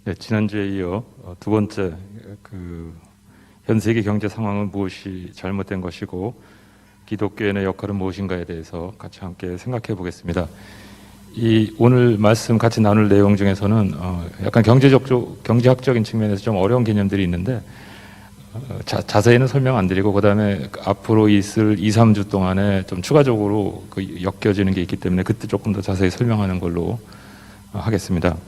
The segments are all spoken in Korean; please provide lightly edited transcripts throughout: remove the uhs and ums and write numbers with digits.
네, 지난주에 이어 두 번째 현 세계 경제 상황은 무엇이 잘못된 것이고 기독교인의 역할은 무엇인가에 대해서 같이 함께 생각해 보겠습니다. 이 오늘 말씀 같이 나눌 내용 중에서는 약간 경제학적인 측면에서 좀 어려운 개념들이 있는데 자세히는 설명 안 드리고 그다음에 앞으로 있을 2, 3주 동안에 좀 추가적으로 엮여지는 게 있기 때문에 그때 조금 더 자세히 설명하는 걸로 하겠습니다.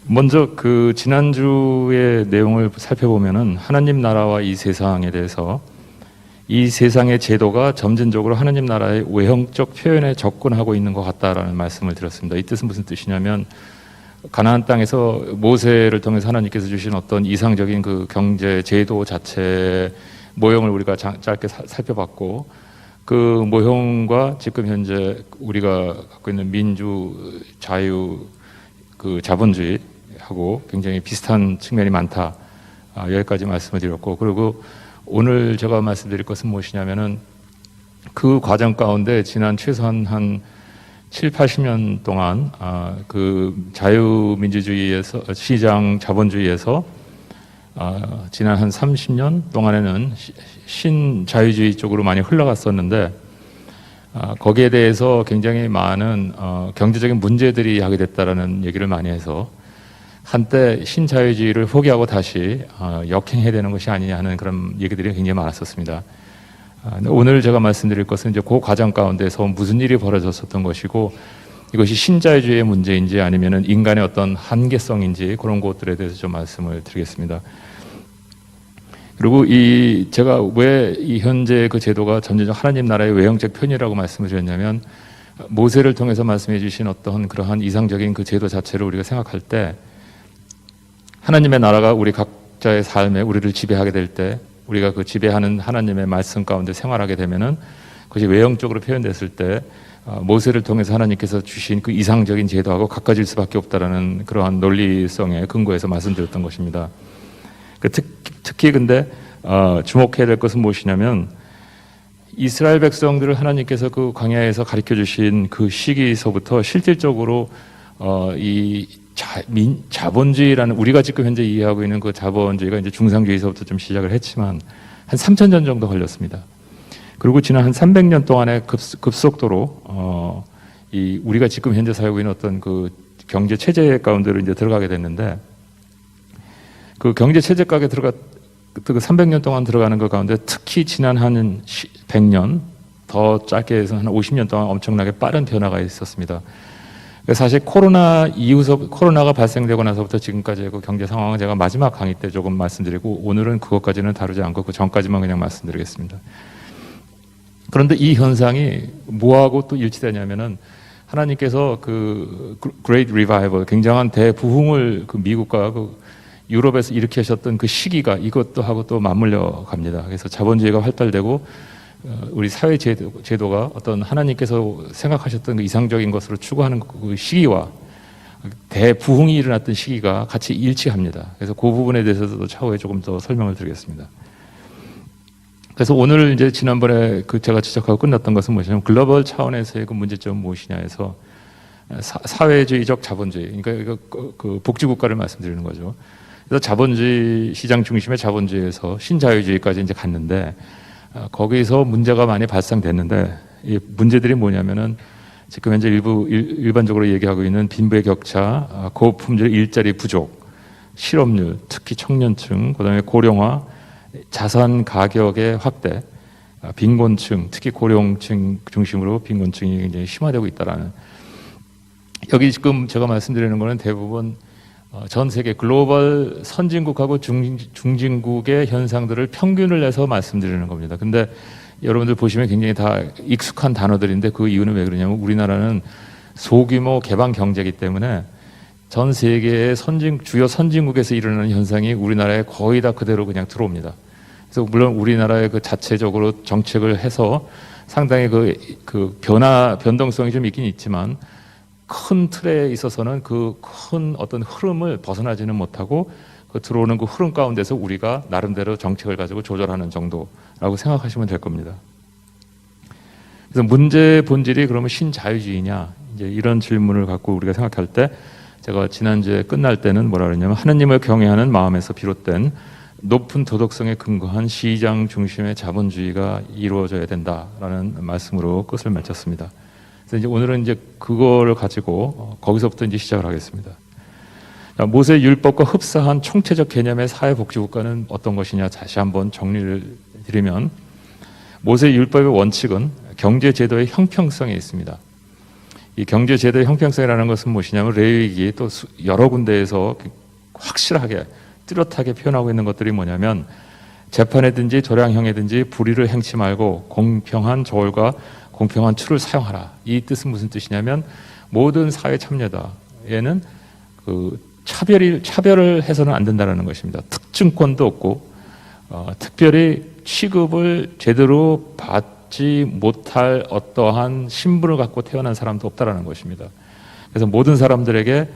먼저 지난주의 내용을 살펴보면은 하나님 나라와 이 세상에 대해서 이 세상의 제도가 점진적으로 하나님 나라의 외형적 표현에 접근하고 있는 것 같다라는 말씀을 드렸습니다. 이 뜻은 무슨 뜻이냐면 가나안 땅에서 모세를 통해서 하나님께서 주신 어떤 이상적인 그 경제 제도 자체 모형을 우리가 짧게 살펴봤고 그 모형과 지금 현재 우리가 갖고 있는 민주, 자유, 자본주의하고 굉장히 비슷한 측면이 많다. 여기까지 말씀을 드렸고, 그리고 오늘 제가 말씀드릴 것은 무엇이냐면은 그 과정 가운데 지난 최소한 한 7, 80년 동안 그 자유민주주의에서 시장 자본주의에서 지난 한 30년 동안에는 신자유주의 쪽으로 많이 흘러갔었는데 거기에 대해서 굉장히 많은 경제적인 문제들이 하게 됐다라는 얘기를 많이 해서 한때 신자유주의를 포기하고 다시 역행해야 되는 것이 아니냐 하는 그런 얘기들이 굉장히 많았었습니다. 오늘 제가 말씀드릴 것은 이제 그 과정 가운데서 무슨 일이 벌어졌었던 것이고 이것이 신자유주의의 문제인지 아니면은 인간의 어떤 한계성인지 그런 것들에 대해서 좀 말씀을 드리겠습니다. 그리고 제가 왜 이 현재 그 제도가 전체적 하나님 나라의 외형적 편이라고 말씀을 드렸냐면 모세를 통해서 말씀해 주신 어떤 그러한 이상적인 그 제도 자체를 우리가 생각할 때 하나님의 나라가 우리 각자의 삶에 우리를 지배하게 될 때 우리가 그 지배하는 하나님의 말씀 가운데 생활하게 되면은 그것이 외형적으로 표현됐을 때 모세를 통해서 하나님께서 주신 그 이상적인 제도하고 가까워질 수밖에 없다라는 그러한 논리성에 근거해서 말씀드렸던 것입니다. 특히 근데 주목해야 될 것은 무엇이냐면 이스라엘 백성들을 하나님께서 그 광야에서 가르쳐 주신 그 시기서부터 실질적으로 이 자본주의라는 우리가 지금 현재 이해하고 있는 그 자본주의가 이제 중상주의서부터 좀 시작을 했지만 한 3,000년 정도 걸렸습니다. 그리고 지난 한 300년 동안의 급속도로 우리가 지금 현재 살고 있는 어떤 그 경제 체제 가운데로 이제 들어가게 됐는데 그 경제 체제 가운데 그 300년 동안 들어가는 것 가운데 특히 지난 한 100년 더 짧게 해서 한 50년 동안 엄청나게 빠른 변화가 있었습니다. 사실 코로나가 발생되고 나서부터 지금까지의 그 경제 상황은 제가 마지막 강의 때 조금 말씀드리고 오늘은 그것까지는 다루지 않고 그 전까지만 그냥 말씀드리겠습니다. 그런데 이 현상이 뭐하고 또 일치되냐면은 하나님께서 그 Great Revival, 굉장한 대부흥을 그 미국과 그 유럽에서 일으키셨던 그 시기가 이것도 하고 또 맞물려 갑니다. 그래서 자본주의가 활달되고 우리 사회 제도가 어떤 하나님께서 생각하셨던 그 이상적인 것으로 추구하는 그 시기와 대부흥이 일어났던 시기가 같이 일치합니다. 그래서 그 부분에 대해서도 차후에 조금 더 설명을 드리겠습니다. 그래서 오늘 이제 지난번에 제가 지적하고 끝났던 것은 무엇이냐면 글로벌 차원에서의 그 문제점은 무엇이냐 해서 사회주의적 자본주의, 그러니까 그 복지국가를 말씀드리는 거죠. 그래서 자본주의 시장 중심의 자본주의에서 신자유주의까지 이제 갔는데 거기서 문제가 많이 발생됐는데 이 문제들이 뭐냐면은 지금 현재 일반적으로 얘기하고 있는 빈부의 격차, 고품질 일자리 부족, 실업률, 특히 청년층, 그다음에 고령화, 자산 가격의 확대, 빈곤층, 특히 고령층 중심으로 빈곤층이 굉장히 심화되고 있다라는. 여기 지금 제가 말씀드리는 거는 대부분 전 세계 글로벌 선진국하고 중진국의 현상들을 평균을 내서 말씀드리는 겁니다. 근데 여러분들 보시면 굉장히 다 익숙한 단어들인데 그 이유는 왜 그러냐면 우리나라는 소규모 개방 경제이기 때문에 전 세계의 주요 선진국에서 일어나는 현상이 우리나라에 거의 다 그대로 그냥 들어옵니다. 그래서 물론 우리나라의 그 자체적으로 정책을 해서 상당히 그 변동성이 좀 있긴 있지만 큰 틀에 있어서는 그 큰 어떤 흐름을 벗어나지는 못하고 그 들어오는 그 흐름 가운데서 우리가 나름대로 정책을 가지고 조절하는 정도라고 생각하시면 될 겁니다. 그래서 문제의 본질이 그러면 신자유주의냐, 이제 이런 질문을 갖고 우리가 생각할 때 제가 지난주에 끝날 때는 뭐라 그랬냐면 하느님을 경외하는 마음에서 비롯된 높은 도덕성에 근거한 시장 중심의 자본주의가 이루어져야 된다라는 말씀으로 끝을 맺었습니다. 그래서 이제 오늘은 이제 그거를 가지고 거기서부터 이제 시작을 하겠습니다. 모세 율법과 흡사한 총체적 개념의 사회복지국가는 어떤 것이냐 다시 한번 정리를 드리면 모세 율법의 원칙은 경제제도의 형평성에 있습니다. 이 경제제도의 형평성이라는 것은 무엇이냐면 레위기 또 여러 군데에서 확실하게 뚜렷하게 표현하고 있는 것들이 뭐냐면 재판에든지 도량형에든지 불의를 행치 말고 공평한 저울과 공평한 추를 사용하라. 이 뜻은 무슨 뜻이냐면 모든 사회 참여자에는 그 차별을 해서는 안 된다는 것입니다. 특증권도 없고 특별히 취급을 제대로 받지 못할 어떠한 신분을 갖고 태어난 사람도 없다라는 것입니다. 그래서 모든 사람들에게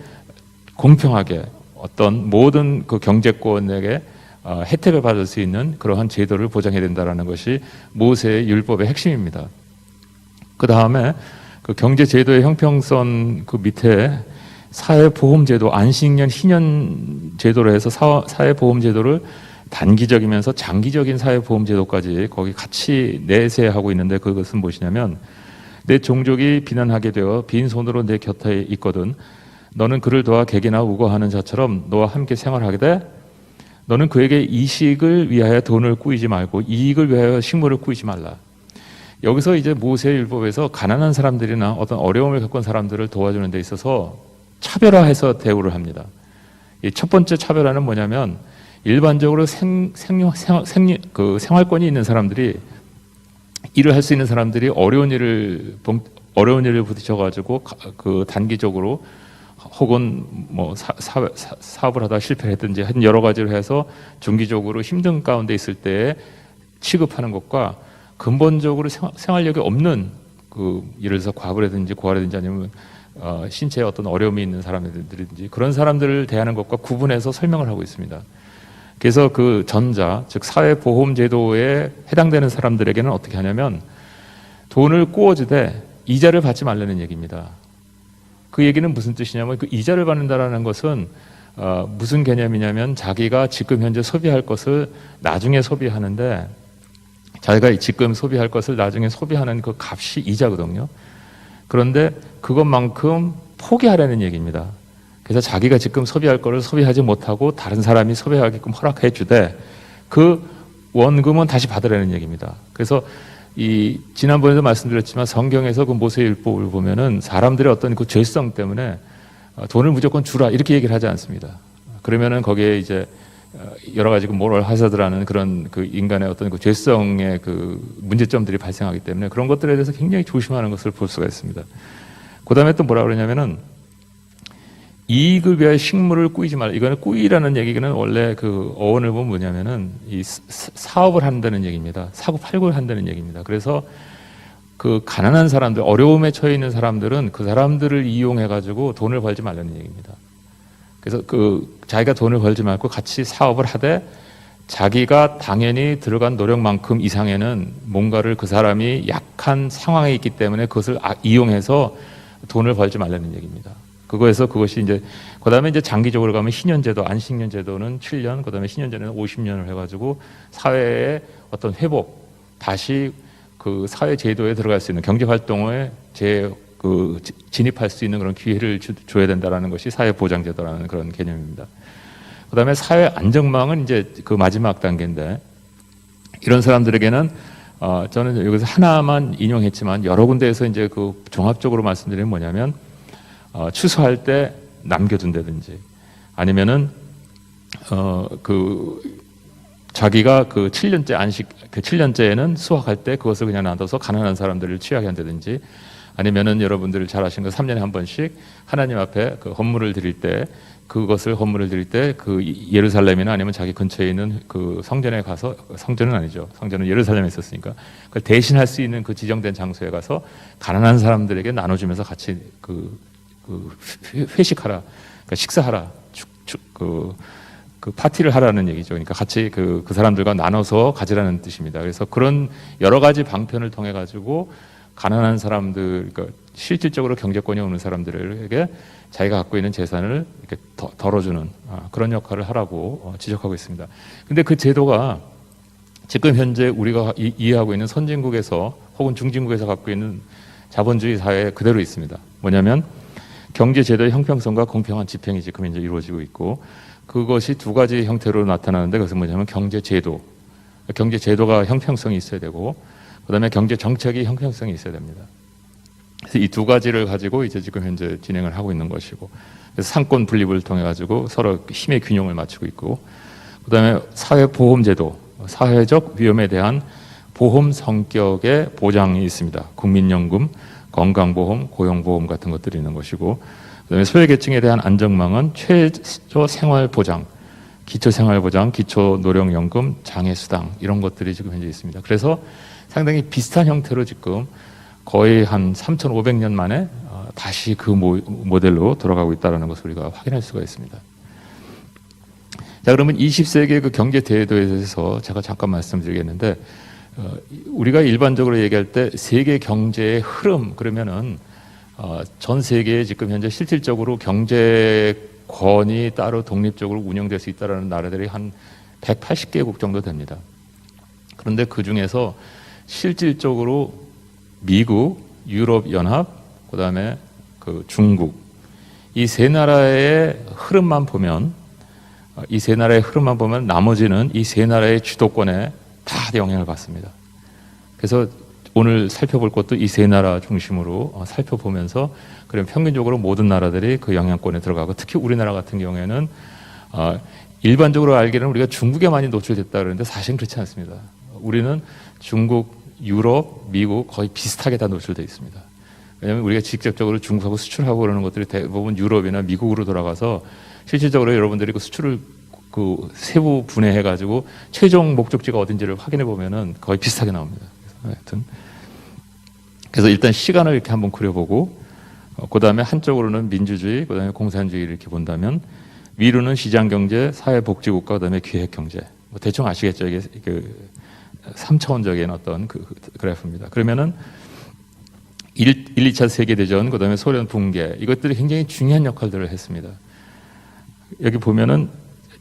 공평하게 어떤 모든 그 경제권에게 혜택을 받을 수 있는 그러한 제도를 보장해야 된다라는 것이 모세의 율법의 핵심입니다. 그 다음에 그 경제제도의 형평성 그 밑에 사회보험제도, 안식년, 희년 제도로 해서 사회보험제도를 단기적이면서 장기적인 사회보험제도까지 거기 같이 내세하고 있는데 그것은 무엇이냐면 내 종족이 비난하게 되어 빈손으로 내 곁에 있거든 너는 그를 도와 객이나 우거하는 자처럼 너와 함께 생활하게 돼 너는 그에게 이식을 위하여 돈을 꾸이지 말고 이익을 위하여 식물을 꾸이지 말라. 여기서 이제 모세율법에서 가난한 사람들이나 어떤 어려움을 겪은 사람들을 도와주는 데 있어서 차별화해서 대우를 합니다. 이 첫 번째 차별화는 뭐냐면 일반적으로 생활권이 있는 사람들이 일을 할 수 있는 사람들이 어려운 일을 부딪혀가지고 그 단기적으로 혹은 뭐 사업을 하다 실패했든지 한 여러 가지를 해서 중기적으로 힘든 가운데 있을 때 취급하는 것과 근본적으로 생활력이 없는 그 예를 들어서 과부라든지 고아라든지 아니면 신체에 어떤 어려움이 있는 사람들이든지 그런 사람들을 대하는 것과 구분해서 설명을 하고 있습니다. 그래서 그 전자, 즉 사회보험제도에 해당되는 사람들에게는 어떻게 하냐면 돈을 꾸어주되 이자를 받지 말라는 얘기입니다. 그 얘기는 무슨 뜻이냐면 그 이자를 받는다라는 것은 무슨 개념이냐면 자기가 지금 현재 소비할 것을 나중에 소비하는데 자기가 지금 소비할 것을 나중에 소비하는 그 값이 이자거든요. 그런데 그것만큼 포기하라는 얘기입니다. 그래서 자기가 지금 소비할 거를 소비하지 못하고 다른 사람이 소비하게끔 허락해 주되 그 원금은 다시 받으라는 얘기입니다. 그래서 이 지난번에도 말씀드렸지만 성경에서 그 모세율법을 보면은 사람들의 어떤 그 죄성 때문에 돈을 무조건 주라 이렇게 얘기를 하지 않습니다. 그러면은 거기에 이제 여러 가지 그 모럴 하자드라는 그런 그 인간의 어떤 그 죄성의 그 문제점들이 발생하기 때문에 그런 것들에 대해서 굉장히 조심하는 것을 볼 수가 있습니다. 그 다음에 또 뭐라 그러냐면은 이익을 위하여 식물을 꾸이지 말라. 이거는 꾸이라는 얘기는 원래 그 어원을 보면 뭐냐면은 이 사업을 한다는 얘기입니다. 사고 팔고를 한다는 얘기입니다. 그래서 그 가난한 사람들, 어려움에 처해 있는 사람들은 그 사람들을 이용해 가지고 돈을 벌지 말라는 얘기입니다. 그래서 그 자기가 돈을 벌지 말고 같이 사업을 하되 자기가 당연히 들어간 노력만큼 이상에는 뭔가를 그 사람이 약한 상황에 있기 때문에 그것을 이용해서 돈을 벌지 말라는 얘기입니다. 그것이 이제 그다음에 이제 장기적으로 가면 희년제도, 안식년 제도는 7년, 그다음에 희년제는 50년을 해가지고 사회의 어떤 회복, 다시 그 사회 제도에 들어갈 수 있는 경제 활동에 진입할 수 있는 그런 기회를 줘야 된다라는 것이 사회 보장 제도라는 그런 개념입니다. 그다음에 사회 안정망은 이제 그 마지막 단계인데 이런 사람들에게는 저는 여기서 하나만 인용했지만 여러 군데에서 이제 그 종합적으로 말씀드리면 뭐냐면. 추수할 때 남겨둔다든지 아니면은 자기가 그 7년째에는 수확할 때 그것을 그냥 놔둬서 가난한 사람들을 취하게 한다든지 아니면은 여러분들 잘 아시는 거 3년에 한 번씩 하나님 앞에 그 헌물을 드릴 때 헌물을 드릴 때 그 예루살렘이나 아니면 자기 근처에 있는 그 성전에 가서 성전은 아니죠. 성전은 예루살렘에 있었으니까 그걸 대신할 수 있는 그 지정된 장소에 가서 가난한 사람들에게 나눠주면서 같이 회식하라, 그러니까 식사하라, 그 파티를 하라는 얘기죠. 그러니까 같이 그 사람들과 나눠서 가지라는 뜻입니다. 그래서 그런 여러 가지 방편을 통해 가지고 가난한 사람들, 그러니까 실질적으로 경제권이 없는 사람들에게 자기가 갖고 있는 재산을 이렇게 덜어주는 그런 역할을 하라고 지적하고 있습니다. 근데 그 제도가 지금 현재 우리가 이해하고 있는 선진국에서 혹은 중진국에서 갖고 있는 자본주의 사회에 그대로 있습니다. 뭐냐면 경제 제도의 형평성과 공평한 집행이 지금 현재 이루어지고 있고, 그것이 두 가지 형태로 나타나는데, 그것은 뭐냐면 경제 제도가 형평성이 있어야 되고, 그다음에 경제 정책이 형평성이 있어야 됩니다. 그래서 이 두 가지를 가지고 이제 지금 현재 진행을 하고 있는 것이고, 그래서 상권 분립을 통해 가지고 서로 힘의 균형을 맞추고 있고, 그다음에 사회보험제도, 사회적 위험에 대한 보험 성격의 보장이 있습니다. 국민연금, 건강보험, 고용보험 같은 것들이 있는 것이고, 그다음에 소외계층에 대한 안정망은 최저생활보장, 기초생활보장, 기초노령연금, 장애수당 이런 것들이 지금 현재 있습니다. 그래서 상당히 비슷한 형태로 지금 거의 한 3,500년 만에 다시 그 모델로 돌아가고 있다는 것을 우리가 확인할 수가 있습니다. 자, 그러면 20세기의 그 경제 대도에 대해서 제가 잠깐 말씀드리겠는데, 우리가 일반적으로 얘기할 때 세계 경제의 흐름 그러면은 전 세계에 지금 현재 실질적으로 경제권이 따로 독립적으로 운영될 수 있다는 나라들이 한 180개국 정도 됩니다. 그런데 그 중에서 실질적으로 미국, 유럽연합, 그다음에 그 중국, 이 세 나라의 흐름만 보면 나머지는 이 세 나라의 주도권에 다 영향을 받습니다. 그래서 오늘 살펴볼 것도 이 세 나라 중심으로 살펴보면서, 그럼 평균적으로 모든 나라들이 그 영향권에 들어가고, 특히 우리나라 같은 경우에는 일반적으로 알기로는 우리가 중국에 많이 노출됐다 그러는데 사실은 그렇지 않습니다. 우리는 중국, 유럽, 미국 거의 비슷하게 다 노출되어 있습니다. 왜냐하면 우리가 직접적으로 중국하고 수출하고 그러는 것들이 대부분 유럽이나 미국으로 돌아가서, 실질적으로 여러분들이 그 수출을 그 세부 분해해가지고 최종 목적지가 어딘지를 확인해 보면은 거의 비슷하게 나옵니다. 하여튼 그래서 일단 시간을 이렇게 한번 그려보고, 그 다음에 한쪽으로는 민주주의, 그 다음에 공산주의를 이렇게 본다면, 위로는 시장경제, 사회복지국가, 그 다음에 기획경제. 뭐 대충 아시겠죠? 이게 그 3차원적인 어떤 그 그래프입니다. 그러면은 2차 세계대전, 그 다음에 소련 붕괴, 이것들이 굉장히 중요한 역할들을 했습니다. 여기 보면은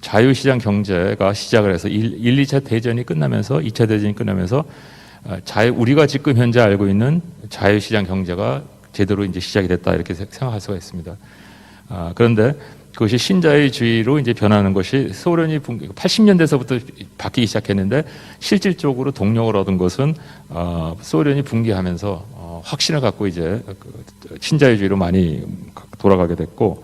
자유시장 경제가 시작을 해서 1, 2차 대전이 끝나면서, 2차 대전이 끝나면서 우리가 지금 현재 알고 있는 자유시장 경제가 제대로 이제 시작이 됐다, 이렇게 생각할 수가 있습니다. 그런데 그것이 신자유주의로 이제 변하는 것이 소련이 80년대서부터 바뀌기 시작했는데, 실질적으로 동력을 얻은 것은 소련이 붕괴하면서 확신을 갖고 이제 신자유주의로 많이 돌아가게 됐고,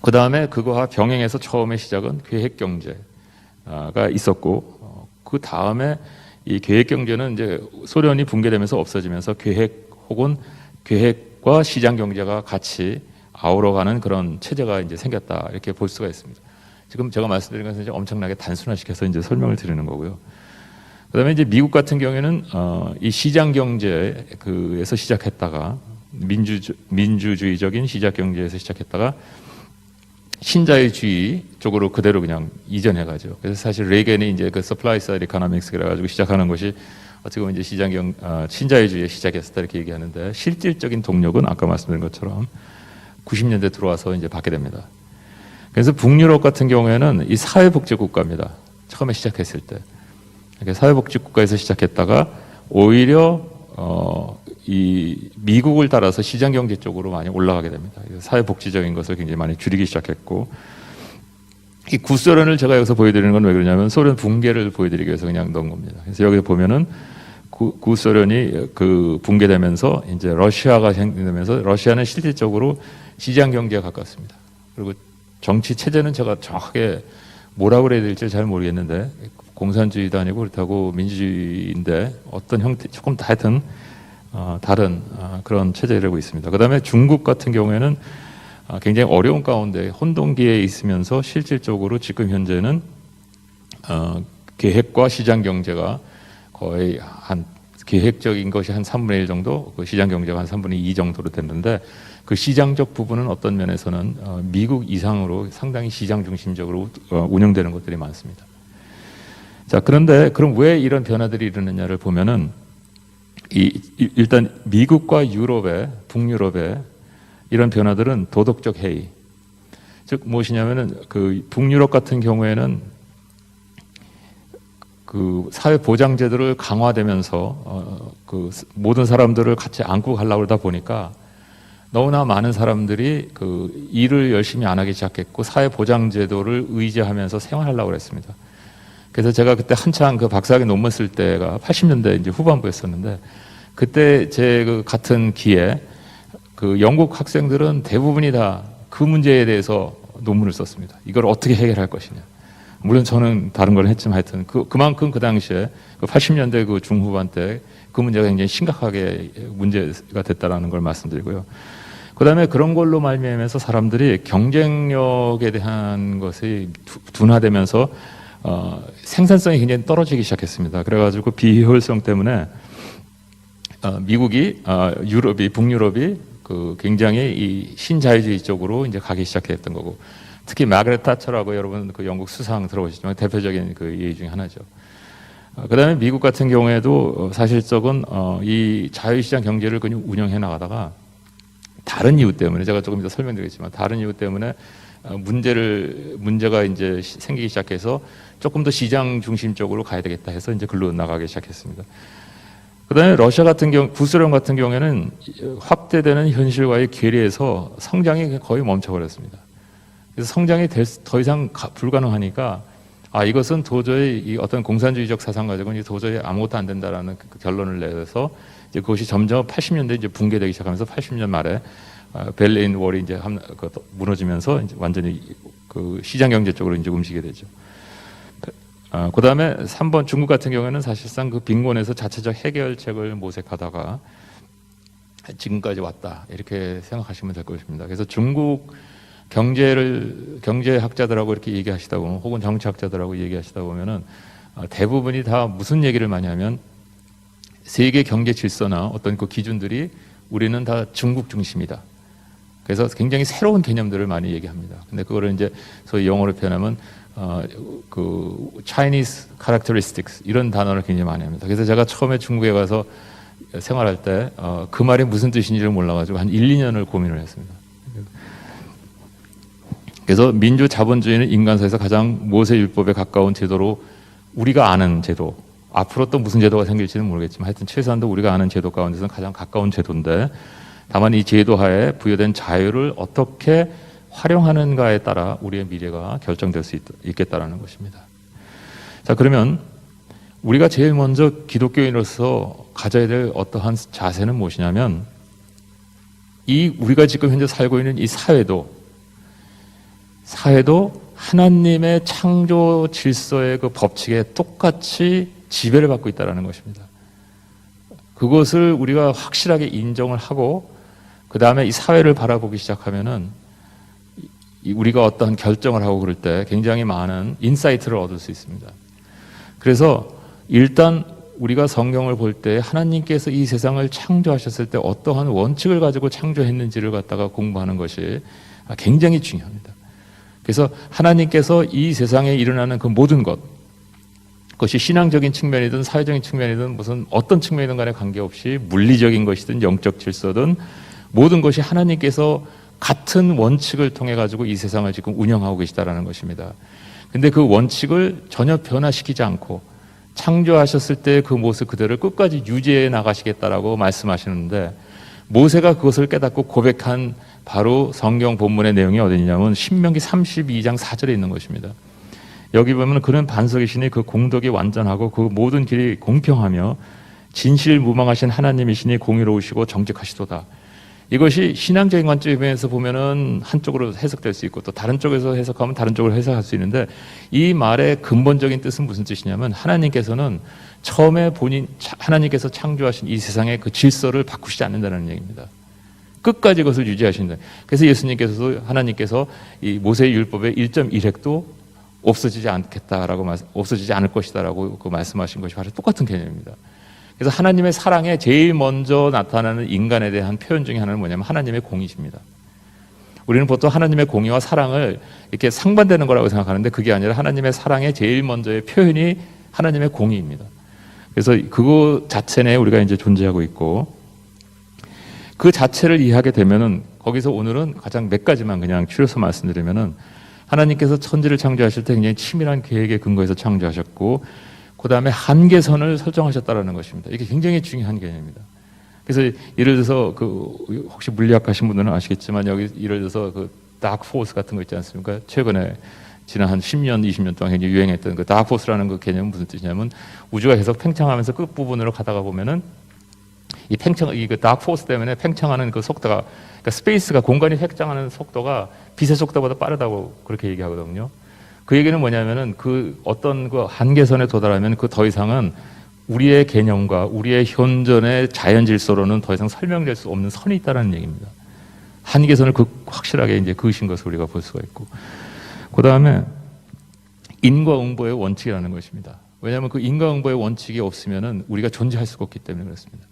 그 다음에 그거와 병행해서 처음에 시작은 계획경제가 있었고, 그 다음에 이 계획경제는 이제 소련이 붕괴되면서 없어지면서 계획과 시장경제가 같이 아우러가는 그런 체제가 이제 생겼다, 이렇게 볼 수가 있습니다. 지금 제가 말씀드린 것은 이제 엄청나게 단순화시켜서 이제 설명을 드리는 거고요. 그다음에 이제 미국 같은 경우에는 이 시장경제에서 시작했다가 민주주의적인 시장경제에서 시작했다가 신자유주의 쪽으로 그대로 그냥 이전해가죠. 그래서 사실 레이겐이 이제 그 서플라이 사이드 이코노믹스 그래가지고 시작하는 것이 어떻게 보면 이제 신자유주의의 시작이었다, 이렇게 얘기하는데, 실질적인 동력은 아까 말씀드린 것처럼 90년대 들어와서 이제 받게 됩니다. 그래서 북유럽 같은 경우에는 이 사회복지국가입니다. 처음에 시작했을 때. 사회복지국가에서 시작했다가 오히려 이 미국을 따라서 시장경제 쪽으로 많이 올라가게 됩니다. 사회복지적인 것을 굉장히 많이 줄이기 시작했고, 이 구소련을 제가 여기서 보여드리는 건 왜 그러냐면 소련 붕괴를 보여드리기 위해서 그냥 넣은 겁니다. 그래서 여기 보면은 구소련이 그 붕괴되면서 이제 러시아가 생기면서, 러시아는 실질적으로 시장경제에 가깝습니다. 그리고 정치 체제는 제가 정확하게 뭐라고 그래야 될지 잘 모르겠는데, 공산주의도 아니고 그렇다고 민주주의인데 어떤 형태, 조금 하여튼 다른 그런 체제를 하고 있습니다. 그 다음에 중국 같은 경우에는 굉장히 어려운 가운데 혼동기에 있으면서 실질적으로 지금 현재는 계획과 시장 경제가 거의 한 계획적인 것이 한 3분의 1 정도, 그 시장 경제가 한 3분의 2 정도로 됐는데, 그 시장적 부분은 어떤 면에서는 미국 이상으로 상당히 시장 중심적으로 운영되는 것들이 많습니다. 자, 그런데 그럼 왜 이런 변화들이 일어났냐를 보면은, 일단 미국과 유럽의 북유럽의 이런 변화들은 도덕적 해이, 즉 무엇이냐면은 그 북유럽 같은 경우에는 그 사회 보장 제도를 강화되면서 그 모든 사람들을 같이 안고 가려고 그러다 보니까 너무나 많은 사람들이 그 일을 열심히 안 하기 시작했고 사회 보장 제도를 의지하면서 생활하려고 그랬습니다. 그래서 제가 그때 한창 그 박사학위 논문 쓸 때가 80년대 이제 후반부였었는데 그때 제 그 같은 기에 그 영국 학생들은 대부분이 다 그 문제에 대해서 논문을 썼습니다. 이걸 어떻게 해결할 것이냐. 물론 저는 다른 걸 했지만 하여튼 그만큼 그 당시에 그 80년대 그 중후반 때 그 문제가 굉장히 심각하게 문제가 됐다라는 걸 말씀드리고요. 그다음에 그런 걸로 말미암아서 사람들이 경쟁력에 대한 것이 둔화되면서 생산성이 굉장히 떨어지기 시작했습니다. 그래가지고 비효율성 때문에 미국이 유럽이 북유럽이 그 굉장히 이 신자유주의 쪽으로 이제 가기 시작했던 거고 특히 마가렛 thatcher라고 여러분 그 영국 수상 들어보시지만 대표적인 그 예의 중에 하나죠. 그다음에 미국 같은 경우에도 사실적은 이 자유시장 경제를 그냥 운영해 나가다가 다른 이유 때문에 제가 조금 이따 설명드리겠지만 다른 이유 때문에 문제가 이제 생기기 시작해서 조금 더 시장 중심적으로 가야 되겠다 해서 이제 글로 나가기 시작했습니다. 그다음에 러시아 같은 경우, 구소련 같은 경우에는 확대되는 현실과의 괴리에서 성장이 거의 멈춰버렸습니다. 그래서 성장이 더 이상 불가능하니까 이것은 도저히 이 어떤 공산주의적 사상 가지고는 도저히 아무것도 안 된다라는 그 결론을 내서 이제 그것이 점점 80년대 이제 붕괴되기 시작하면서 80년 말에 베를린 월이 이제 무너지면서 이제 완전히 그 시장 경제 쪽으로 이제 움직이게 되죠. 그다음에 3번 중국 같은 경우에는 사실상 그 빈곤에서 자체적 해결책을 모색하다가 지금까지 왔다 이렇게 생각하시면 될 것입니다. 그래서 중국 경제학자들하고 이렇게 얘기하시다 보면 혹은 정치학자들하고 얘기하시다 보면은 대부분이 다 무슨 얘기를 많이 하면 세계 경제 질서나 어떤 그 기준들이 우리는 다 중국 중심이다. 그래서 굉장히 새로운 개념들을 많이 얘기합니다. 근데 그거를 이제 소위 영어로 표현하면 그 Chinese characteristics 이런 단어를 굉장히 많이 합니다. 그래서 제가 처음에 중국에 가서 생활할 때 그 말이 무슨 뜻인지를 몰라가지고 한 1, 2년을 고민을 했습니다. 그래서 민주 자본주의는 인간사에서 가장 모세율법에 가까운 제도로 우리가 아는 제도, 앞으로 또 무슨 제도가 생길지는 모르겠지만 하여튼 최소한도 우리가 아는 제도 가운데서는 가장 가까운 제도인데 다만 이 제도 하에 부여된 자유를 어떻게 활용하는가에 따라 우리의 미래가 결정될 수 있겠다라는 것입니다. 자, 그러면 우리가 제일 먼저 기독교인으로서 가져야 될 어떠한 자세는 무엇이냐면 이 우리가 지금 현재 살고 있는 이 사회도 하나님의 창조 질서의 그 법칙에 똑같이 지배를 받고 있다는 것입니다. 그것을 우리가 확실하게 인정을 하고 그 다음에 이 사회를 바라보기 시작하면은 우리가 어떠한 결정을 하고 그럴 때 굉장히 많은 인사이트를 얻을 수 있습니다. 그래서 일단 우리가 성경을 볼 때 하나님께서 이 세상을 창조하셨을 때 어떠한 원칙을 가지고 창조했는지를 갖다가 공부하는 것이 굉장히 중요합니다. 그래서 하나님께서 이 세상에 일어나는 그 모든 그것이 신앙적인 측면이든 사회적인 측면이든 무슨 어떤 측면이든 간에 관계없이 물리적인 것이든 영적 질서든 모든 것이 하나님께서 같은 원칙을 통해 가지고 이 세상을 지금 운영하고 계시다라는 것입니다. 근데 그 원칙을 전혀 변화시키지 않고 창조하셨을 때 그 모습 그대로 끝까지 유지해 나가시겠다라고 말씀하시는데 모세가 그것을 깨닫고 고백한 바로 성경 본문의 내용이 어디 있냐면 신명기 32장 4절에 있는 것입니다. 여기 보면 그는 반석이시니 그 공덕이 완전하고 그 모든 길이 공평하며 진실무망하신 하나님이시니 공의로우시고 정직하시도다. 이것이 신앙적인 관점에서 보면은 한쪽으로 해석될 수 있고 또 다른 쪽에서 해석하면 다른 쪽으로 해석할 수 있는데 이 말의 근본적인 뜻은 무슨 뜻이냐면 하나님께서는 처음에 하나님께서 창조하신 이 세상의 그 질서를 바꾸시지 않는다는 얘기입니다. 끝까지 그것을 유지하신다. 그래서 예수님께서도 하나님께서 이 모세의 율법의 1.1획도 없어지지 않을 것이다라고 그 말씀하신 것이 바로 똑같은 개념입니다. 그래서 하나님의 사랑에 제일 먼저 나타나는 인간에 대한 표현 중에 하나는 뭐냐면 하나님의 공의십니다. 우리는 보통 하나님의 공의와 사랑을 이렇게 상반되는 거라고 생각하는데 그게 아니라 하나님의 사랑의 제일 먼저의 표현이 하나님의 공의입니다. 그래서 그거 자체 내에 우리가 이제 존재하고 있고, 그 자체를 이해하게 되면은 거기서 오늘은 가장 몇 가지만 그냥 추려서 말씀드리면은, 하나님께서 천지를 창조하실 때 굉장히 치밀한 계획에 근거해서 창조하셨고, 그 다음에 한계선을 설정하셨다라는 것입니다. 이게 굉장히 중요한 개념입니다. 그래서 예를 들어서 혹시 물리학 하신 분들은 아시겠지만, 여기 예를 들어서 다크 포스 같은 거 있지 않습니까? 최근에 지난 한 10년, 20년 동안 굉장히 유행했던 그 다크 포스라는 그 개념은 무슨 뜻이냐면, 우주가 계속 팽창하면서 끝 부분으로 가다가 보면은 이 다크 포스 때문에 팽창하는 그 속도가, 그러니까 스페이스가, 공간이 팽창하는 속도가 빛의 속도보다 빠르다고 그렇게 얘기하거든요. 그 얘기는 뭐냐면은 어떤 한계선에 도달하면 더 이상은 우리의 개념과 우리의 현존의 자연 질서로는 더 이상 설명될 수 없는 선이 있다는 얘기입니다. 한계선을 확실하게 이제 그으신 것을 우리가 볼 수가 있고, 그 다음에 인과응보의 원칙이라는 것입니다. 왜냐하면 그 인과응보의 원칙이 없으면은 우리가 존재할 수가 없기 때문에 그렇습니다.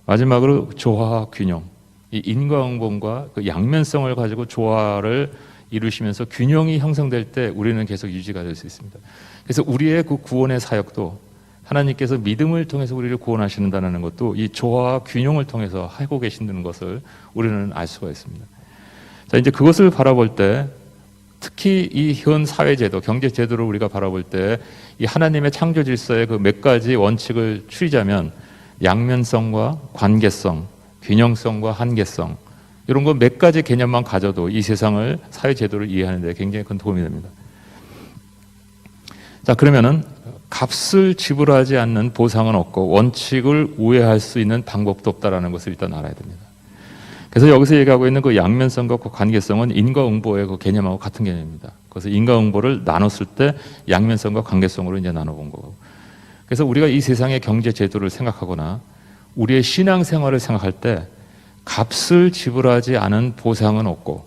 마지막으로 조화와 균형. 이 인과응보과 그 양면성을 가지고 조화를 이루시면서 균형이 형성될 때 우리는 계속 유지가 될 수 있습니다. 그래서 우리의 그 구원의 사역도 하나님께서 믿음을 통해서 우리를 구원하신다는 것도 이 조화와 균형을 통해서 하고 계신다는 것을 우리는 알 수가 있습니다. 자, 이제 그것을 바라볼 때, 특히 이 현 사회제도, 경제제도를 우리가 바라볼 때 이 하나님의 창조 질서의 그 몇 가지 원칙을 추리자면, 양면성과 관계성, 균형성과 한계성, 이런 거 몇 가지 개념만 가져도 이 세상을, 사회제도를 이해하는 데 굉장히 큰 도움이 됩니다. 자, 그러면은 값을 지불하지 않는 보상은 없고 원칙을 우회할 수 있는 방법도 없다라는 것을 일단 알아야 됩니다. 그래서 여기서 얘기하고 있는 그 양면성과 그 관계성은 인과응보의 그 개념하고 같은 개념입니다. 그래서 인과응보를 나눴을 때 양면성과 관계성으로 이제 나눠본 거고. 그래서 우리가 이 세상의 경제 제도를 생각하거나 우리의 신앙생활을 생각할 때 값을 지불하지 않은 보상은 없고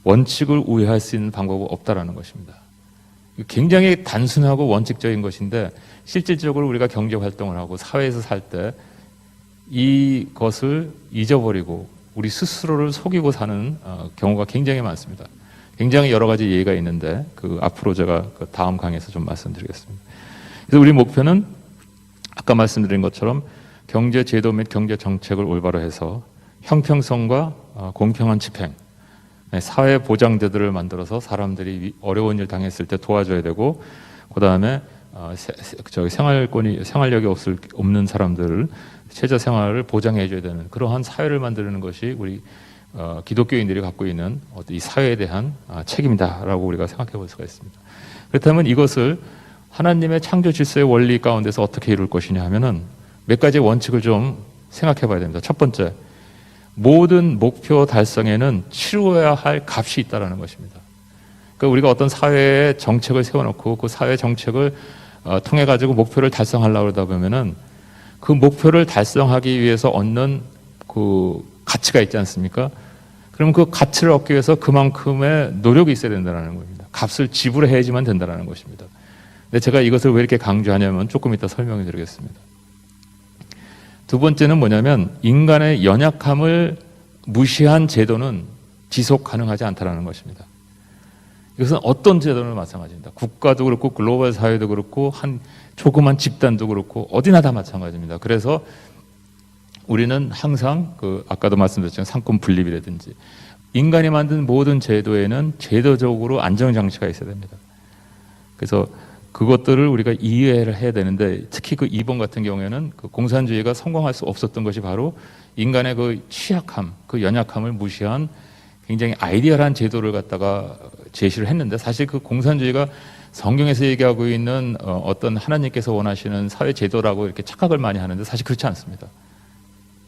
원칙을 우회할 수 있는 방법은 없다라는 것입니다. 굉장히 단순하고 원칙적인 것인데, 실질적으로 우리가 경제 활동을 하고 사회에서 살 때 이것을 잊어버리고 우리 스스로를 속이고 사는 경우가 굉장히 많습니다. 굉장히 여러 가지 예가 있는데 앞으로 제가 다음 강의에서 좀 말씀드리겠습니다. 그래서 우리 목표는 아까 말씀드린 것처럼 경제 제도 및 경제 정책을 올바로 해서 형평성과 공평한 집행, 사회 보장제도를 만들어서 사람들이 어려운 일 당했을 때 도와줘야 되고, 그 다음에 생활력이 없는 사람들을 최저 생활을 보장해줘야 되는 그러한 사회를 만드는 것이 우리 기독교인들이 갖고 있는 이 사회에 대한 책임이다라고 우리가 생각해 볼 수가 있습니다. 그렇다면 이것을 하나님의 창조 질서의 원리 가운데서 어떻게 이룰 것이냐 하면은 몇 가지 원칙을 좀 생각해 봐야 됩니다. 첫 번째, 모든 목표 달성에는 치루어야 할 값이 있다는 것입니다. 그러니까 우리가 어떤 사회의 정책을 세워놓고 그 사회 정책을 통해 가지고 목표를 달성하려고 그러다 보면은 그 목표를 달성하기 위해서 얻는 그 가치가 있지 않습니까? 그럼 그 가치를 얻기 위해서 그만큼의 노력이 있어야 된다는 겁니다. 값을 지불해야지만 된다는 것입니다. 근데 제가 이것을 왜 이렇게 강조하냐면 조금 이따 설명해 드리겠습니다. 두 번째는 뭐냐면, 인간의 연약함을 무시한 제도는 지속 가능하지 않다는 것입니다. 이것은 어떤 제도는 마찬가지입니다. 국가도 그렇고 글로벌 사회도 그렇고 한 조그만 집단도 그렇고 어디나 다 마찬가지입니다. 그래서 우리는 항상 아까도 말씀드렸지만 상권 분립이라든지 인간이 만든 모든 제도에는 제도적으로 안정장치가 있어야 됩니다. 그래서 그것들을 우리가 이해를 해야 되는데, 특히 2번 같은 경우에는 공산주의가 성공할 수 없었던 것이 바로 인간의 취약함, 연약함을 무시한 굉장히 아이디얼한 제도를 갖다가 제시를 했는데, 사실 공산주의가 성경에서 얘기하고 있는 어떤 하나님께서 원하시는 사회 제도라고 이렇게 착각을 많이 하는데 사실 그렇지 않습니다.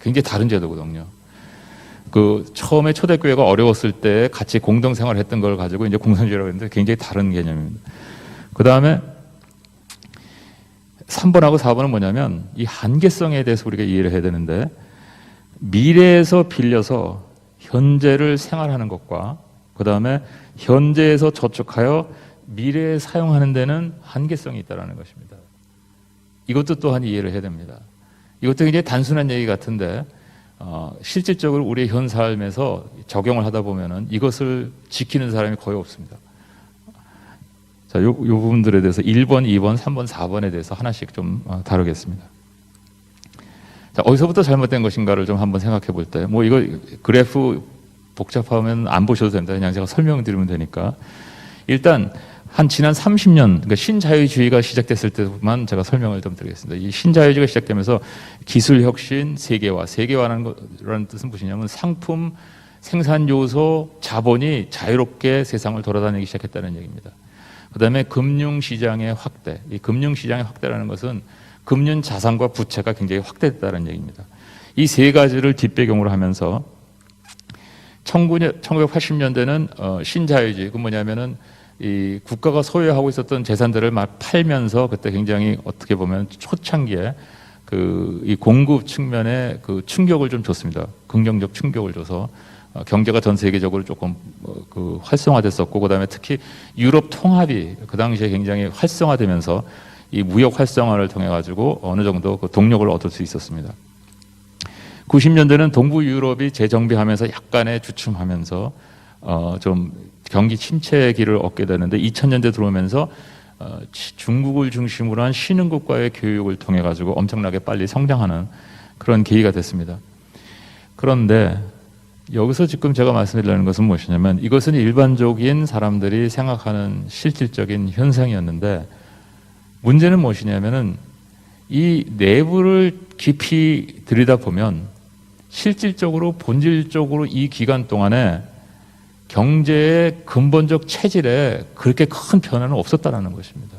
굉장히 다른 제도거든요. 처음에 초대교회가 어려웠을 때 같이 공동생활을 했던 걸 가지고 이제 공산주의라고 했는데 굉장히 다른 개념입니다. 그 다음에 3번하고 4번은 뭐냐면, 이 한계성에 대해서 우리가 이해를 해야 되는데, 미래에서 빌려서 현재를 생활하는 것과 그 다음에 현재에서 저축하여 미래에 사용하는 데는 한계성이 있다는 것입니다. 이것도 또한 이해를 해야 됩니다. 이것도 굉장히 단순한 얘기 같은데 실질적으로 우리의 현 삶에서 적용을 하다 보면은 이것을 지키는 사람이 거의 없습니다. 자, 요 부분들에 대해서 1번, 2번, 3번, 4번에 대해서 하나씩 좀 다루겠습니다. 자, 어디서부터 잘못된 것인가를 좀 한번 생각해 볼 때, 뭐 이거 그래프 복잡하면 안 보셔도 됩니다. 그냥 제가 설명드리면 되니까. 일단 지난 30년, 그러니까 신자유주의가 시작됐을 때만 제가 설명을 좀 드리겠습니다. 이 신자유주의가 시작되면서 기술 혁신, 세계화라는 뜻은 무엇이냐면 상품, 생산 요소, 자본이 자유롭게 세상을 돌아다니기 시작했다는 얘기입니다. 그다음에 금융시장의 확대. 이 금융시장의 확대라는 것은 금융 자산과 부채가 굉장히 확대됐다는 얘기입니다. 이 세 가지를 뒷배경으로 하면서 1980년대는 신자유주의, 그 뭐냐면은 이 국가가 소유하고 있었던 재산들을 막 팔면서 그때 굉장히 어떻게 보면 초창기에 이 공급 측면에 그 충격을 좀 줬습니다. 긍정적 충격을 줘서 경제가 전 세계적으로 조금 활성화됐었고, 그다음에 특히 유럽 통합이 그 당시에 굉장히 활성화되면서 이 무역 활성화를 통해 가지고 어느 정도 그 동력을 얻을 수 있었습니다. 90년대는 동부 유럽이 재정비하면서 약간의 주춤하면서 좀 경기 침체의 길을 얻게 되는데, 2000년대 들어오면서 중국을 중심으로 한 신흥국가의 교육을 통해 가지고 엄청나게 빨리 성장하는 그런 계기가 됐습니다. 그런데 여기서 지금 제가 말씀드리려는 것은 무엇이냐면, 이것은 일반적인 사람들이 생각하는 실질적인 현상이었는데, 문제는 무엇이냐면은 이 내부를 깊이 들여다보면 실질적으로 본질적으로 이 기간 동안에 경제의 근본적 체질에 그렇게 큰 변화는 없었다는 것입니다.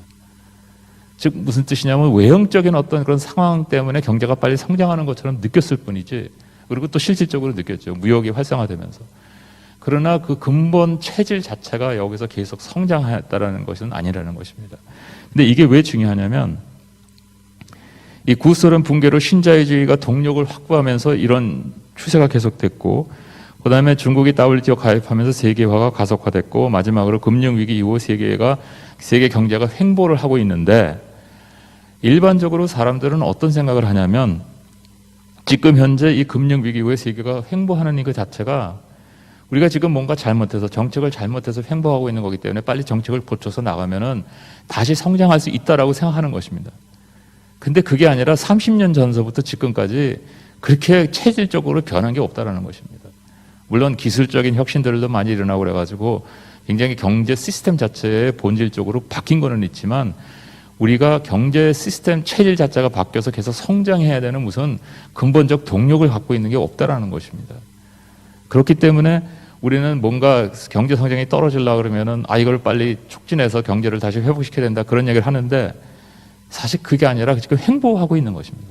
즉 무슨 뜻이냐면, 외형적인 어떤 그런 상황 때문에 경제가 빨리 성장하는 것처럼 느꼈을 뿐이지, 그리고 또 실질적으로 느꼈죠. 무역이 활성화되면서. 그러나 그 근본 체질 자체가 여기서 계속 성장했다는 것은 아니라는 것입니다. 근데 이게 왜 중요하냐면, 이 구소련 붕괴로 신자유주의가 동력을 확보하면서 이런 추세가 계속됐고, 그 다음에 중국이 WTO 가입하면서 세계화가 가속화됐고, 마지막으로 금융위기 이후 세계 경제가 횡보를 하고 있는데, 일반적으로 사람들은 어떤 생각을 하냐면, 지금 현재 이 금융위기 이후에 세계가 횡보하는 그 자체가 우리가 지금 뭔가 잘못해서, 정책을 잘못해서 횡보하고 있는 거기 때문에 빨리 정책을 고쳐서 나가면은 다시 성장할 수 있다라고 생각하는 것입니다. 근데 그게 아니라 30년 전서부터 지금까지 그렇게 체질적으로 변한 게 없다라는 것입니다. 물론 기술적인 혁신들도 많이 일어나고 그래가지고 굉장히 경제 시스템 자체에 본질적으로 바뀐 거는 있지만, 우리가 경제 시스템 체질 자체가 바뀌어서 계속 성장해야 되는 무슨 근본적 동력을 갖고 있는 게 없다라는 것입니다. 그렇기 때문에 우리는 뭔가 경제 성장이 떨어지려고 그러면은 이걸 빨리 촉진해서 경제를 다시 회복시켜야 된다, 그런 얘기를 하는데, 사실 그게 아니라 지금 횡보하고 있는 것입니다.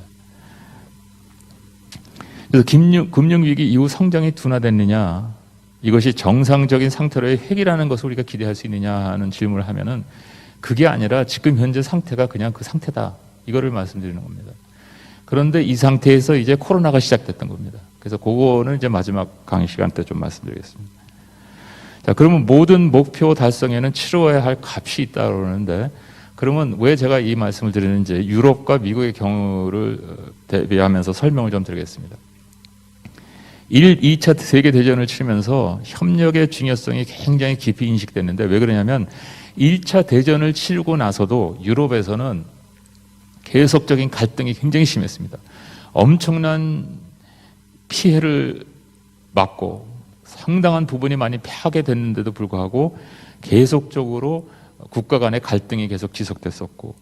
그래서 금융위기 이후 성장이 둔화됐느냐, 이것이 정상적인 상태로의 회귀라는 것을 우리가 기대할 수 있느냐 하는 질문을 하면은, 그게 아니라 지금 현재 상태가 그냥 그 상태다, 이거를 말씀드리는 겁니다. 그런데 이 상태에서 이제 코로나가 시작됐던 겁니다. 그래서 그거는 이제 마지막 강의 시간 때 좀 말씀드리겠습니다. 자, 그러면 모든 목표 달성에는 치러야 할 값이 있다고 그러는데, 그러면 왜 제가 이 말씀을 드리는지 유럽과 미국의 경우를 대비하면서 설명을 좀 드리겠습니다. 2차 세계대전을 치르면서 협력의 중요성이 굉장히 깊이 인식됐는데, 왜 그러냐면 1차 대전을 치르고 나서도 유럽에서는 계속적인 갈등이 굉장히 심했습니다. 엄청난 피해를 맞고 상당한 부분이 많이 파괴됐는데도 불구하고 계속적으로 국가 간의 갈등이 계속 지속됐었고,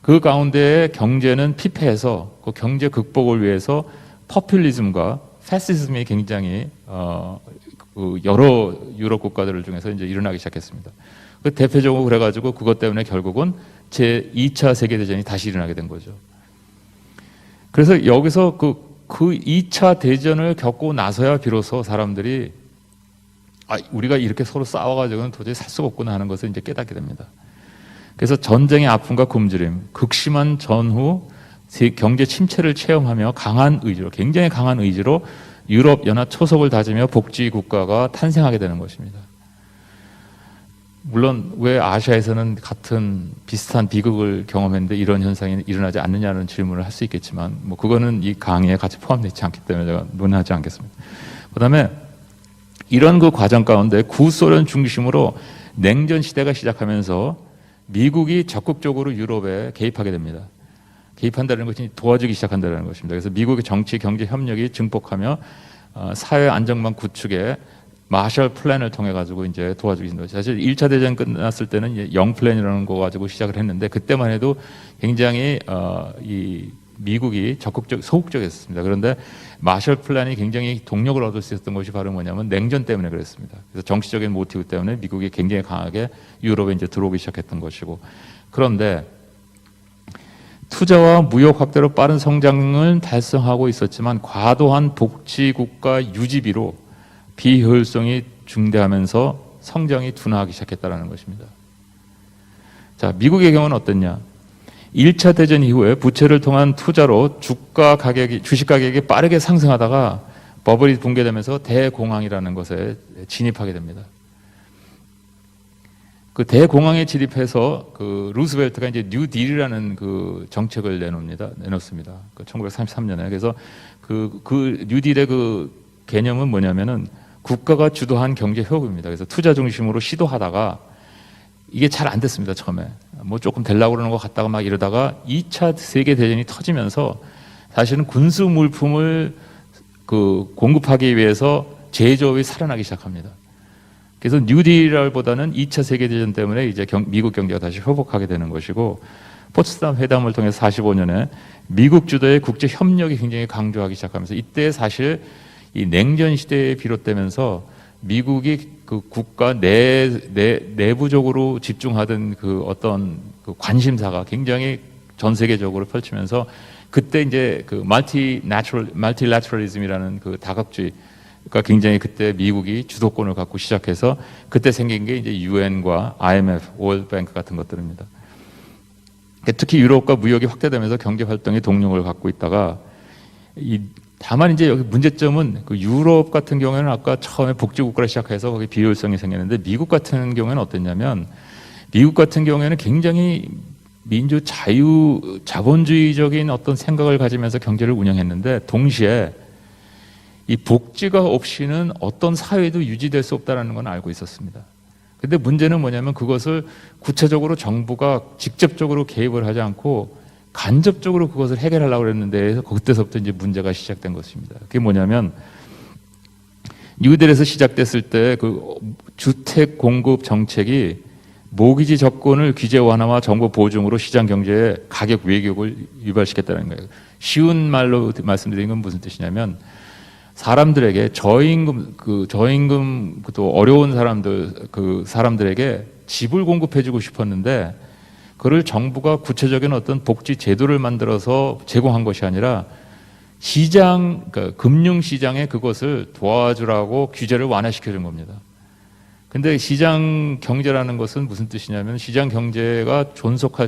그 가운데 경제는 피폐해서 그 경제 극복을 위해서 포퓰리즘과 패시즘이 굉장히 여러 유럽 국가들을 중에서 이제 일어나기 시작했습니다. 그 대표적으로 그래가지고 그것 때문에 결국은 제 2차 세계대전이 다시 일어나게 된 거죠. 그래서 여기서 그 2차 대전을 겪고 나서야 비로소 사람들이 우리가 이렇게 서로 싸워가지고는 도저히 살 수가 없구나 하는 것을 이제 깨닫게 됩니다. 그래서 전쟁의 아픔과 굶주림, 극심한 전후 경제 침체를 체험하며 굉장히 강한 의지로 유럽 연합 초석을 다지며 복지 국가가 탄생하게 되는 것입니다. 물론 왜 아시아에서는 같은 비슷한 비극을 경험했는데 이런 현상이 일어나지 않느냐는 질문을 할 수 있겠지만, 뭐 그거는 이 강의에 같이 포함되지 않기 때문에 제가 논하지 않겠습니다. 그다음에 이런 그 과정 가운데 구소련 중심으로 냉전 시대가 시작하면서 미국이 적극적으로 유럽에 개입하게 됩니다. 개입한다는 것이 도와주기 시작한다는 것입니다. 그래서 미국의 정치, 경제 협력이 증폭하며 사회 안정망 구축에 마셜 플랜을 통해 가지고 이제 도와주기 시작합니다. 사실 1차 대전 끝났을 때는 영 플랜이라는 거 가지고 시작을 했는데 그때만 해도 굉장히 이 미국이 소극적이었습니다. 그런데 마셜 플랜이 굉장히 동력을 얻을 수 있었던 것이 바로 뭐냐면 냉전 때문에 그랬습니다. 그래서 정치적인 모티브 때문에 미국이 굉장히 강하게 유럽에 이제 들어오기 시작했던 것이고, 그런데 투자와 무역 확대로 빠른 성장을 달성하고 있었지만 과도한 복지국가 유지비로 비효율성이 증대하면서 성장이 둔화하기 시작했다는 것입니다. 자, 미국의 경우는 어땠냐? 1차 대전 이후에 부채를 통한 투자로 주식 가격이 빠르게 상승하다가 버블이 붕괴되면서 대공황이라는 것에 진입하게 됩니다. 그 대공황에 진입해서 그 루스벨트가 이제 뉴딜이라는 그 정책을 내놓습니다. 그 1933년에. 그래서 그 뉴딜의 그 개념은 뭐냐면은 국가가 주도한 경제 효과입니다. 그래서 투자 중심으로 시도하다가 이게 잘 안 됐습니다. 처음에 뭐 조금 되려고 그러는 것 같다가 막 이러다가 2차 세계 대전이 터지면서 사실은 군수 물품을 그 공급하기 위해서 제조업이 살아나기 시작합니다. 그래서 뉴딜보다는 2차 세계 대전 때문에 이제 미국 경제가 다시 회복하게 되는 것이고, 포츠담 회담을 통해서 45년에 미국 주도의 국제 협력이 굉장히 강조하기 시작하면서 이때 사실 이 냉전 시대에 비롯되면서 미국이 그 국가 내부적으로 집중하던 그 어떤 그 관심사가 굉장히 전 세계적으로 펼치면서 그때 이제 그 멀티래터리즘이라는 그 다각주의가 굉장히 그때 미국이 주도권을 갖고 시작해서 그때 생긴 게 이제 UN과 IMF, 월드뱅크 같은 것들입니다. 특히 유럽과 무역이 확대되면서 경제 활동의 동력을 갖고 있다가 다만 이제 여기 문제점은 그 유럽 같은 경우에는 아까 처음에 복지국가를 시작해서 거기 비효율성이 생겼는데, 미국 같은 경우에는 어땠냐면 미국 같은 경우에는 굉장히 민주 자유 자본주의적인 어떤 생각을 가지면서 경제를 운영했는데 동시에 이 복지가 없이는 어떤 사회도 유지될 수 없다는 건 알고 있었습니다. 근데 문제는 뭐냐면 그것을 구체적으로 정부가 직접적으로 개입을 하지 않고 간접적으로 그것을 해결하려고 했는데 그때서부터 이제 문제가 시작된 것입니다. 그게 뭐냐면 뉴딜에서 시작됐을 때 그 주택 공급 정책이 모기지 접근을 규제 완화와 정부 보증으로 시장 경제의 가격 왜곡을 유발시켰다는 거예요. 쉬운 말로 말씀드린 건 무슨 뜻이냐면 사람들에게 저임금 또 어려운 사람들에게 집을 공급해주고 싶었는데 그를 정부가 구체적인 어떤 복지 제도를 만들어서 제공한 것이 아니라 그러니까 금융시장에 그것을 도와주라고 규제를 완화시켜준 겁니다. 근데 시장 경제라는 것은 무슨 뜻이냐면 시장 경제가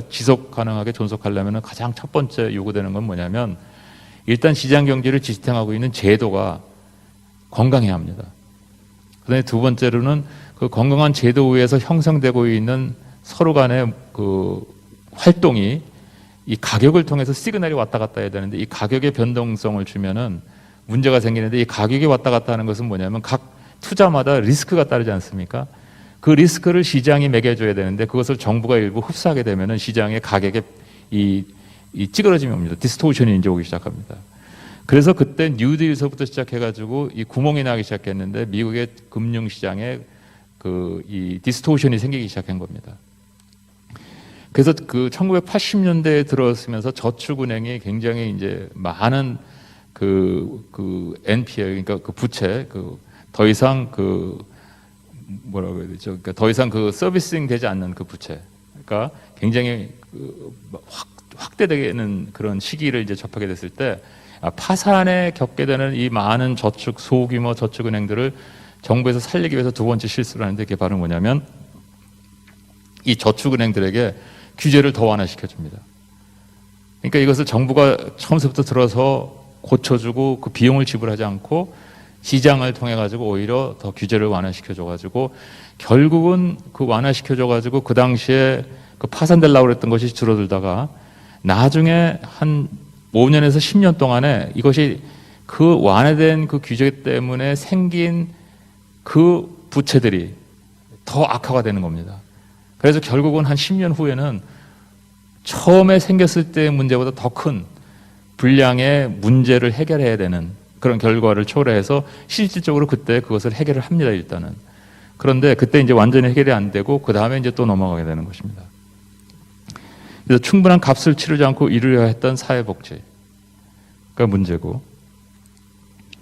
지속 가능하게 존속하려면 가장 첫 번째 요구되는 건 뭐냐면 일단 시장 경제를 지탱하고 있는 제도가 건강해야 합니다. 그다음에 두 번째로는 그 건강한 제도 위에서 형성되고 있는 서로 간의 그 활동이 이 가격을 통해서 시그널이 왔다 갔다 해야 되는데 이 가격의 변동성을 주면은 문제가 생기는데, 이 가격이 왔다 갔다 하는 것은 뭐냐면 각 투자마다 리스크가 따르지 않습니까? 그 리스크를 시장이 매겨줘야 되는데 그것을 정부가 일부 흡수하게 되면은 시장의 가격에 이 찌그러짐이 옵니다. 디스토션이 이제 오기 시작합니다. 그래서 그때 뉴딜서부터 시작해가지고 이 구멍이 나기 시작했는데 미국의 금융시장에 이 디스토션이 생기기 시작한 겁니다. 그래서 그 1980년대에 들어서면서 저축은행이 굉장히 이제 많은 NPL, 그러니까 그 부채, 더 이상 뭐라고 해야 되죠? 그러니까 더 이상 서비싱 되지 않는 그 부채, 그러니까 굉장히 확대되는 그런 시기를 이제 접하게 됐을 때 파산에 겪게 되는 이 많은 소규모 저축은행들을 정부에서 살리기 위해서 두 번째 실수를 하는데 그게 바로 뭐냐면 이 저축은행들에게 규제를 더 완화시켜줍니다. 그러니까 이것을 정부가 처음부터 들어서 고쳐주고 그 비용을 지불하지 않고 시장을 통해 가지고 오히려 더 규제를 완화시켜줘 가지고 결국은 그 완화시켜줘 가지고 그 당시에 그 파산되려고 그랬던 것이 줄어들다가 나중에 한 5년에서 10년 동안에 이것이 그 완화된 그 규제 때문에 생긴 그 부채들이 더 악화가 되는 겁니다. 그래서 결국은 한 10년 후에는 처음에 생겼을 때의 문제보다 더 큰 분량의 문제를 해결해야 되는 그런 결과를 초래해서 실질적으로 그때 그것을 해결을 합니다, 일단은. 그런데 그때 이제 완전히 해결이 안 되고 그 다음에 이제 또 넘어가게 되는 것입니다. 그래서 충분한 값을 치르지 않고 이루려 했던 사회복지가 문제고,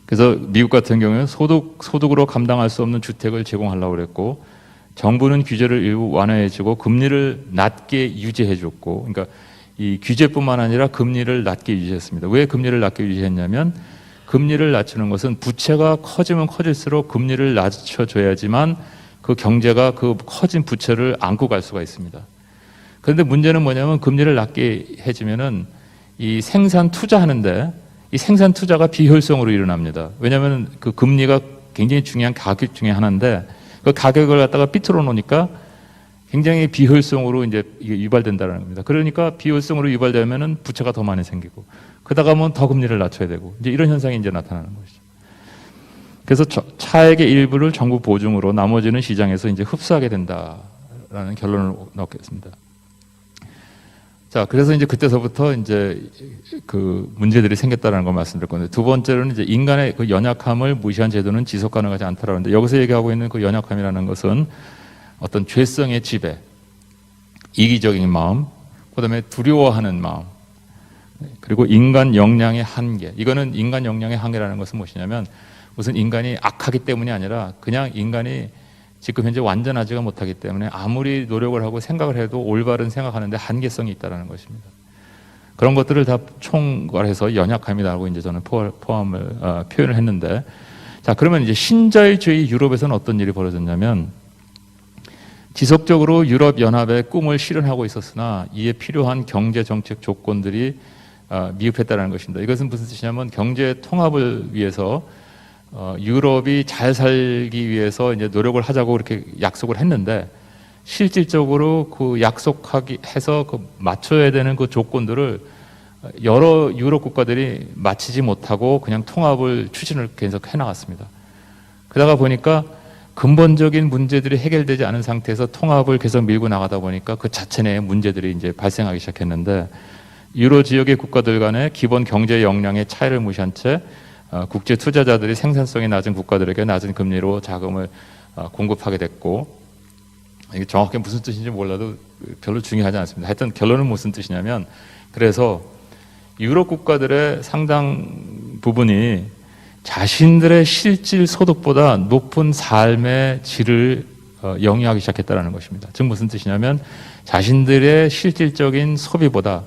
그래서 미국 같은 경우는 소득으로 감당할 수 없는 주택을 제공하려고 그랬고, 정부는 규제를 일부 완화해주고 금리를 낮게 유지해줬고, 그러니까 이 규제뿐만 아니라 금리를 낮게 유지했습니다. 왜 금리를 낮게 유지했냐면, 금리를 낮추는 것은 부채가 커지면 커질수록 금리를 낮춰줘야지만 그 경제가 그 커진 부채를 안고 갈 수가 있습니다. 그런데 문제는 뭐냐면 금리를 낮게 해주면은 이 생산 투자하는데 이 생산 투자가 비효율성으로 일어납니다. 왜냐하면 그 금리가 굉장히 중요한 가격 중에 하나인데 그 가격을 갖다가 삐뚤어 놓으니까 굉장히 비효율성으로 이제 유발된다는 겁니다. 그러니까 비효율성으로 유발되면은 부채가 더 많이 생기고, 그러다가 하면 더 금리를 낮춰야 되고, 이제 이런 현상이 이제 나타나는 것이죠. 그래서 차액의 일부를 정부 보증으로 나머지는 시장에서 이제 흡수하게 된다라는 결론을 넣겠습니다. 자, 그래서 이제 그때서부터 이제 그 문제들이 생겼다는 걸 말씀드릴 건데, 두 번째로는 이제 인간의 그 연약함을 무시한 제도는 지속 가능하지 않다라고 하는데, 여기서 얘기하고 있는 그 연약함이라는 것은 어떤 죄성의 지배, 이기적인 마음, 그다음에 두려워하는 마음, 그리고 인간 역량의 한계. 이거는 인간 역량의 한계라는 것은 무엇이냐면 무슨 인간이 악하기 때문이 아니라 그냥 인간이 지금 현재 완전하지가 못하기 때문에 아무리 노력을 하고 생각을 해도 올바른 생각하는데 한계성이 있다는 것입니다. 그런 것들을 다 총괄해서 연약함이라고 이제 저는 표현을 했는데, 자, 그러면 이제 신자유주의 유럽에서는 어떤 일이 벌어졌냐면, 지속적으로 유럽연합의 꿈을 실현하고 있었으나 이에 필요한 경제정책 조건들이 미흡했다는 것입니다. 이것은 무슨 뜻이냐면 경제 통합을 위해서 유럽이 잘 살기 위해서 이제 노력을 하자고 그렇게 약속을 했는데, 실질적으로 그 약속하기 해서 그 맞춰야 되는 그 조건들을 여러 유럽 국가들이 맞추지 못하고 그냥 통합을 추진을 계속 해나갔습니다. 그러다가 보니까 근본적인 문제들이 해결되지 않은 상태에서 통합을 계속 밀고 나가다 보니까 그 자체 내에 문제들이 이제 발생하기 시작했는데, 유로 지역의 국가들 간의 기본 경제 역량의 차이를 무시한 채 국제 투자자들이 생산성이 낮은 국가들에게 낮은 금리로 자금을 공급하게 됐고, 이게 정확히 무슨 뜻인지 몰라도 별로 중요하지 않습니다. 하여튼 결론은 무슨 뜻이냐면, 그래서 유럽 국가들의 상당 부분이 자신들의 실질 소득보다 높은 삶의 질을 영위하기 시작했다는 것입니다. 즉 무슨 뜻이냐면 자신들의 실질적인 소비보다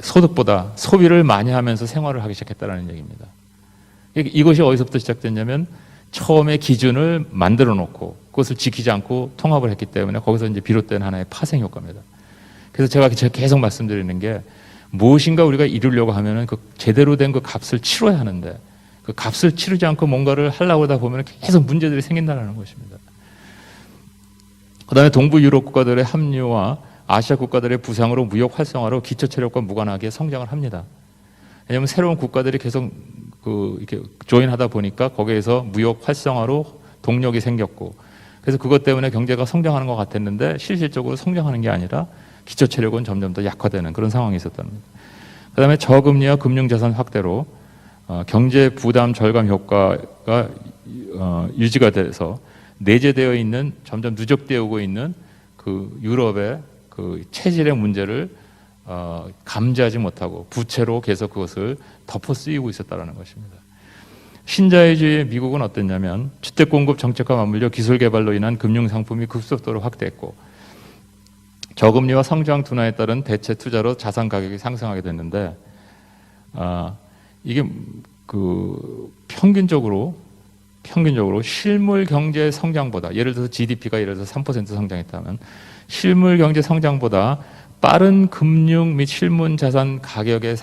소득보다 소비를 많이 하면서 생활을 하기 시작했다는 얘기입니다. 이것이 어디서부터 시작됐냐면 처음에 기준을 만들어 놓고 그것을 지키지 않고 통합을 했기 때문에 거기서 이제 비롯된 하나의 파생 효과입니다. 그래서 제가 계속 말씀드리는 게, 무엇인가 우리가 이루려고 하면은 그 제대로 된 그 값을 치러야 하는데 그 값을 치르지 않고 뭔가를 하려고 하다 보면 계속 문제들이 생긴다는 것입니다. 그 다음에 동부 유럽 국가들의 합류와 아시아 국가들의 부상으로 무역 활성화로 기초 체력과 무관하게 성장을 합니다. 왜냐하면 새로운 국가들이 계속 이렇게 조인하다 보니까 거기에서 무역 활성화로 동력이 생겼고, 그래서 그것 때문에 경제가 성장하는 것 같았는데 실질적으로 성장하는 게 아니라 기초 체력은 점점 더 약화되는 그런 상황이 있었다는 겁니다. 그 다음에 저금리와 금융자산 확대로 경제 부담 절감 효과가 유지가 돼서 내재되어 있는, 점점 누적되어 오고 있는 그 유럽의 그 체질의 문제를 감지하지 못하고 부채로 계속 그것을 덮어 쓰이고 있었다는 것입니다. 신자유주의 미국은 어땠냐면 주택 공급 정책과 맞물려 기술 개발로 인한 금융 상품이 급속도로 확대했고, 저금리와 성장 둔화에 따른 대체 투자로 자산 가격이 상승하게 됐는데, 이게 그 평균적으로 실물 경제 성장보다, 예를 들어서 GDP가 예를 들어서 3% 성장했다면 실물 경제 성장보다 빠른 금융 및 실물 자산 가격의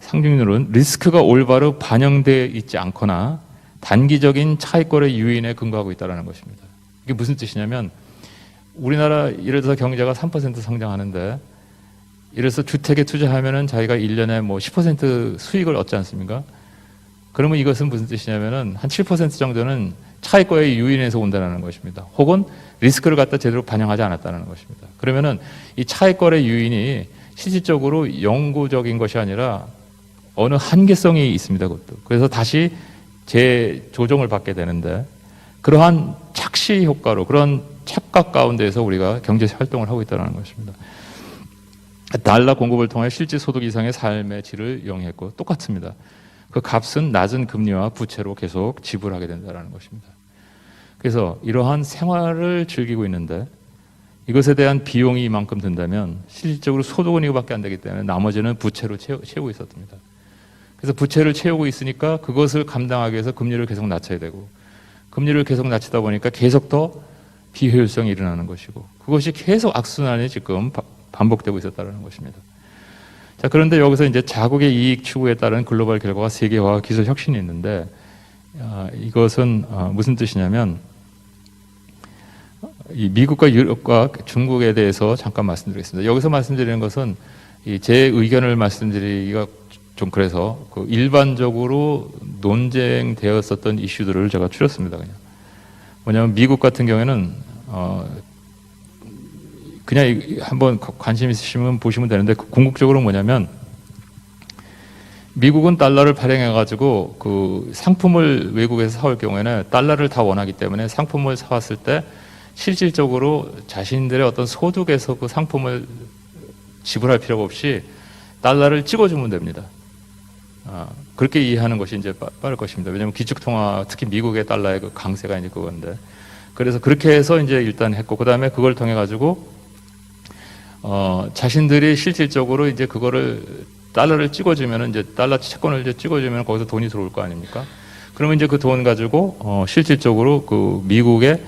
상승률은 리스크가 올바로 반영되어 있지 않거나 단기적인 차익거래 유인에 근거하고 있다는 것입니다. 이게 무슨 뜻이냐면, 우리나라 예를 들어서 경제가 3% 성장하는데, 예를 들어서 주택에 투자하면은 자기가 1년에 뭐 10% 수익을 얻지 않습니까? 그러면 이것은 무슨 뜻이냐면은 한 7% 정도는 차익과의 유인에서 온다는 것입니다. 혹은 리스크를 갖다 제대로 반영하지 않았다는 것입니다. 그러면은 이 차익거래 유인이 실질적으로 영구적인 것이 아니라 어느 한계성이 있습니다. 그것도. 그래서 다시 재조정을 받게 되는데 그러한 착시 효과로 그런 착각 가운데에서 우리가 경제 활동을 하고 있다는 것입니다. 달러 공급을 통해 실질 소득 이상의 삶의 질을 영위했고 똑같습니다. 그 값은 낮은 금리와 부채로 계속 지불하게 된다는 것입니다. 그래서 이러한 생활을 즐기고 있는데 이것에 대한 비용이 이만큼 든다면 실질적으로 소득은 이거밖에 안 되기 때문에 나머지는 부채로 채우고 있었답니다. 그래서 부채를 채우고 있으니까 그것을 감당하기 위해서 금리를 계속 낮춰야 되고 금리를 계속 낮추다 보니까 계속 더 비효율성이 일어나는 것이고 그것이 계속 악순환이 지금 반복되고 있었다는 것입니다. 자, 그런데 여기서 이제 자국의 이익 추구에 따른 글로벌 결과가 세계화 기술 혁신이 있는데 이것은 무슨 뜻이냐면 이 미국과 유럽과 중국에 대해서 잠깐 말씀드리겠습니다. 여기서 말씀드리는 것은 제 의견을 말씀드리기가 좀 그래서 그 일반적으로 논쟁되었었던 이슈들을 제가 추렸습니다. 그냥 뭐냐면 미국 같은 경우에는 그냥 한번 관심 있으시면 보시면 되는데 궁극적으로 뭐냐면 미국은 달러를 발행해 가지고 그 상품을 외국에서 사올 경우에는 달러를 다 원하기 때문에 상품을 사왔을 때 실질적으로 자신들의 어떤 소득에서 그 상품을 지불할 필요가 없이 달러를 찍어주면 됩니다. 그렇게 이해하는 것이 이제 빠를 것입니다. 왜냐하면 기축통화, 특히 미국의 달러의 그 강세가 이제 그건데, 그래서 그렇게 해서 이제 일단 했고, 그 다음에 그걸 통해 가지고 자신들이 실질적으로 이제 그거를 달러를 찍어주면은 이제 달러 채권을 이제 찍어주면 거기서 돈이 들어올 거 아닙니까? 그러면 이제 그 돈 가지고 실질적으로 그 미국의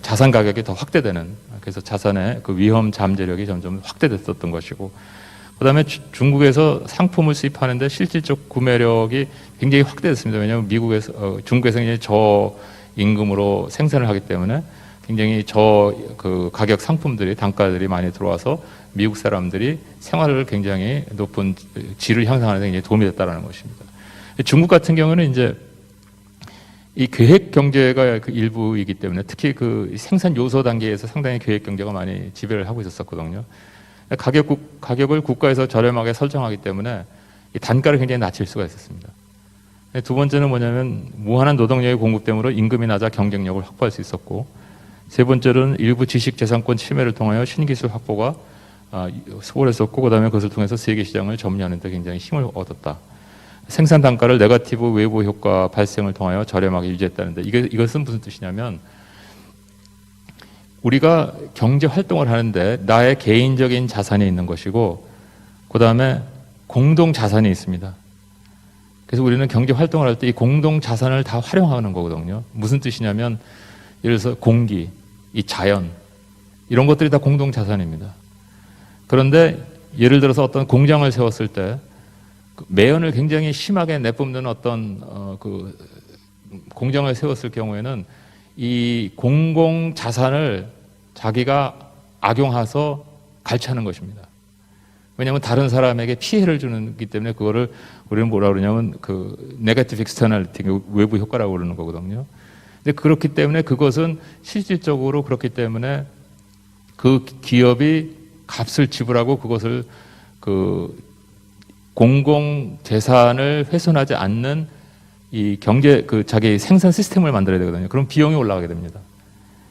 자산 가격이 더 확대되는, 그래서 자산의 그 위험 잠재력이 점점 확대됐었던 것이고, 그다음에 중국에서 상품을 수입하는데 실질적 구매력이 굉장히 확대됐습니다. 왜냐하면 미국에서 중국에서 이제 저임금으로 생산을 하기 때문에 굉장히 그 가격 상품들이 단가들이 많이 들어와서 미국 사람들이 생활을 굉장히 높은 질을 향상하는 데 굉장히 도움이 됐다는 것입니다. 중국 같은 경우는 이제 이 계획 경제가 그 일부이기 때문에 특히 그 생산 요소 단계에서 상당히 계획 경제가 많이 지배를 하고 있었거든요. 가격을 국가에서 저렴하게 설정하기 때문에 이 단가를 굉장히 낮출 수가 있었습니다. 두 번째는 뭐냐면 무한한 노동력의 공급됨으로 임금이 낮아 경쟁력을 확보할 수 있었고, 세 번째로는 일부 지식재산권 침해를 통하여 신기술 확보가 수월했었고, 그 다음에 그것을 통해서 세계 시장을 점유하는 데 굉장히 힘을 얻었다. 생산 단가를 네거티브 외부 효과 발생을 통하여 저렴하게 유지했다는데 이것은 무슨 뜻이냐면 우리가 경제 활동을 하는데 나의 개인적인 자산이 있는 것이고 그 다음에 공동 자산이 있습니다. 그래서 우리는 경제 활동을 할 때 이 공동 자산을 다 활용하는 거거든요. 무슨 뜻이냐면 예를 들어서 공기, 이 자연 이런 것들이 다 공동 자산입니다. 그런데 예를 들어서 어떤 공장을 세웠을 때 매연을 굉장히 심하게 내뿜는 어떤 그 공장을 세웠을 경우에는 이 공공 자산을 자기가 악용해서 갈취하는 것입니다. 왜냐하면 다른 사람에게 피해를 주기 때문에 그거를 우리는 뭐라 그러냐면 그 네거티브 익스터널리티, 외부 효과라고 그러는 거거든요. 근데 그렇기 때문에 그것은 실질적으로 그렇기 때문에 그 기업이 값을 지불하고 그것을 그 공공 재산을 훼손하지 않는 이 경제 그 자기 생산 시스템을 만들어야 되거든요. 그럼 비용이 올라가게 됩니다.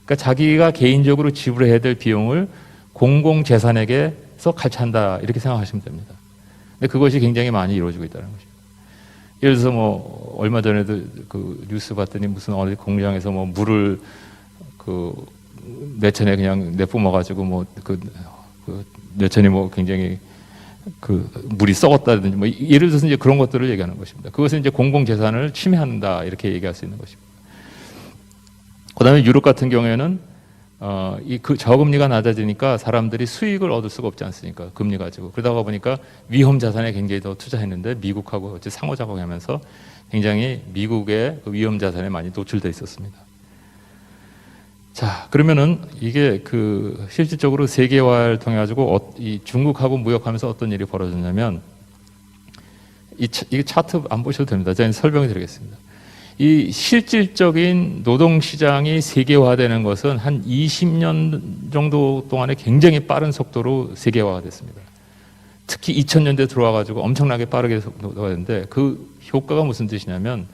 그러니까 자기가 개인적으로 지불해야 될 비용을 공공 재산에게서 갈취한다 이렇게 생각하시면 됩니다. 근데 그것이 굉장히 많이 이루어지고 있다는 것입니다. 예를 들어서 뭐 얼마 전에도 그 뉴스 봤더니 무슨 어디 공장에서 뭐 물을 그 내천에 그냥 내뿜어가지고 뭐 그 내천이 뭐 굉장히 그 물이 썩었다든지 뭐 예를 들어서 이제 그런 것들을 얘기하는 것입니다. 그것은 이제 공공 재산을 침해한다 이렇게 얘기할 수 있는 것입니다. 그다음에 유럽 같은 경우에는 이 그 저금리가 낮아지니까 사람들이 수익을 얻을 수가 없지 않습니까? 금리 가지고 그러다가 보니까 위험 자산에 굉장히 더 투자했는데 미국하고 어째 상호작용하면서 굉장히 미국의 그 위험 자산에 많이 노출돼 있었습니다. 자, 그러면은 이게 그 실질적으로 세계화를 통해 가지고 이 중국하고 무역하면서 어떤 일이 벌어졌냐면 이게 차트 안 보셔도 됩니다. 제가 설명해 드리겠습니다. 이 실질적인 노동시장이 세계화되는 것은 한 20년 정도 동안에 굉장히 빠른 속도로 세계화가 됐습니다. 특히 2000년대 들어와가지고 엄청나게 빠르게 속도가 됐는데 그 효과가 무슨 뜻이냐면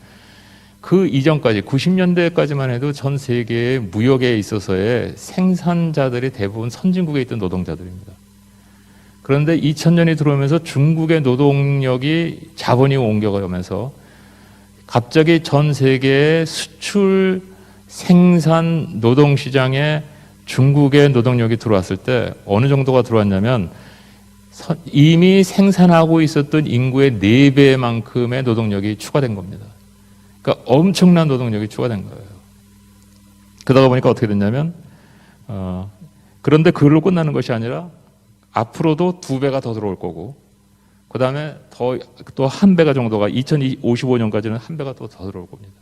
그 이전까지 90년대까지만 해도 전 세계의 무역에 있어서의 생산자들이 대부분 선진국에 있던 노동자들입니다. 그런데 2000년이 들어오면서 중국의 노동력이 자본이 옮겨가면서 갑자기 전 세계의 수출 생산 노동시장에 중국의 노동력이 들어왔을 때 어느 정도가 들어왔냐면 이미 생산하고 있었던 인구의 4배만큼의 노동력이 추가된 겁니다. 그러니까 엄청난 노동력이 추가된 거예요. 그러다 보니까 어떻게 됐냐면 그런데 그걸로 끝나는 것이 아니라 앞으로도 2배가 더 들어올 거고 그 다음에 또 1배가 정도가 2055년까지는 1배가 더 들어올 겁니다.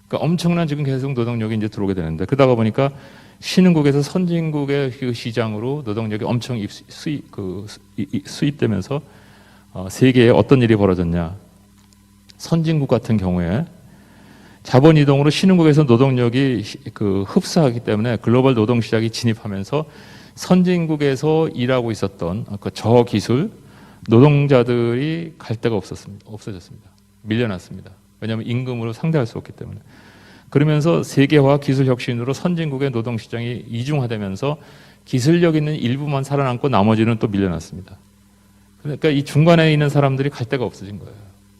그러니까 엄청난 지금 계속 노동력이 이제 들어오게 되는데 그러다가 보니까 신흥국에서 선진국의 그 시장으로 노동력이 엄청 수입되면서 세계에 어떤 일이 벌어졌냐. 선진국 같은 경우에 자본 이동으로 신흥국에서 노동력이 흡수하기 때문에 글로벌 노동시장이 진입하면서 선진국에서 일하고 있었던 그 저기술 노동자들이 갈 데가 없어졌습니다. 밀려났습니다. 왜냐하면 임금으로 상대할 수 없기 때문에. 그러면서 세계화 기술 혁신으로 선진국의 노동시장이 이중화되면서 기술력 있는 일부만 살아남고 나머지는 또 밀려났습니다. 그러니까 이 중간에 있는 사람들이 갈 데가 없어진 거예요.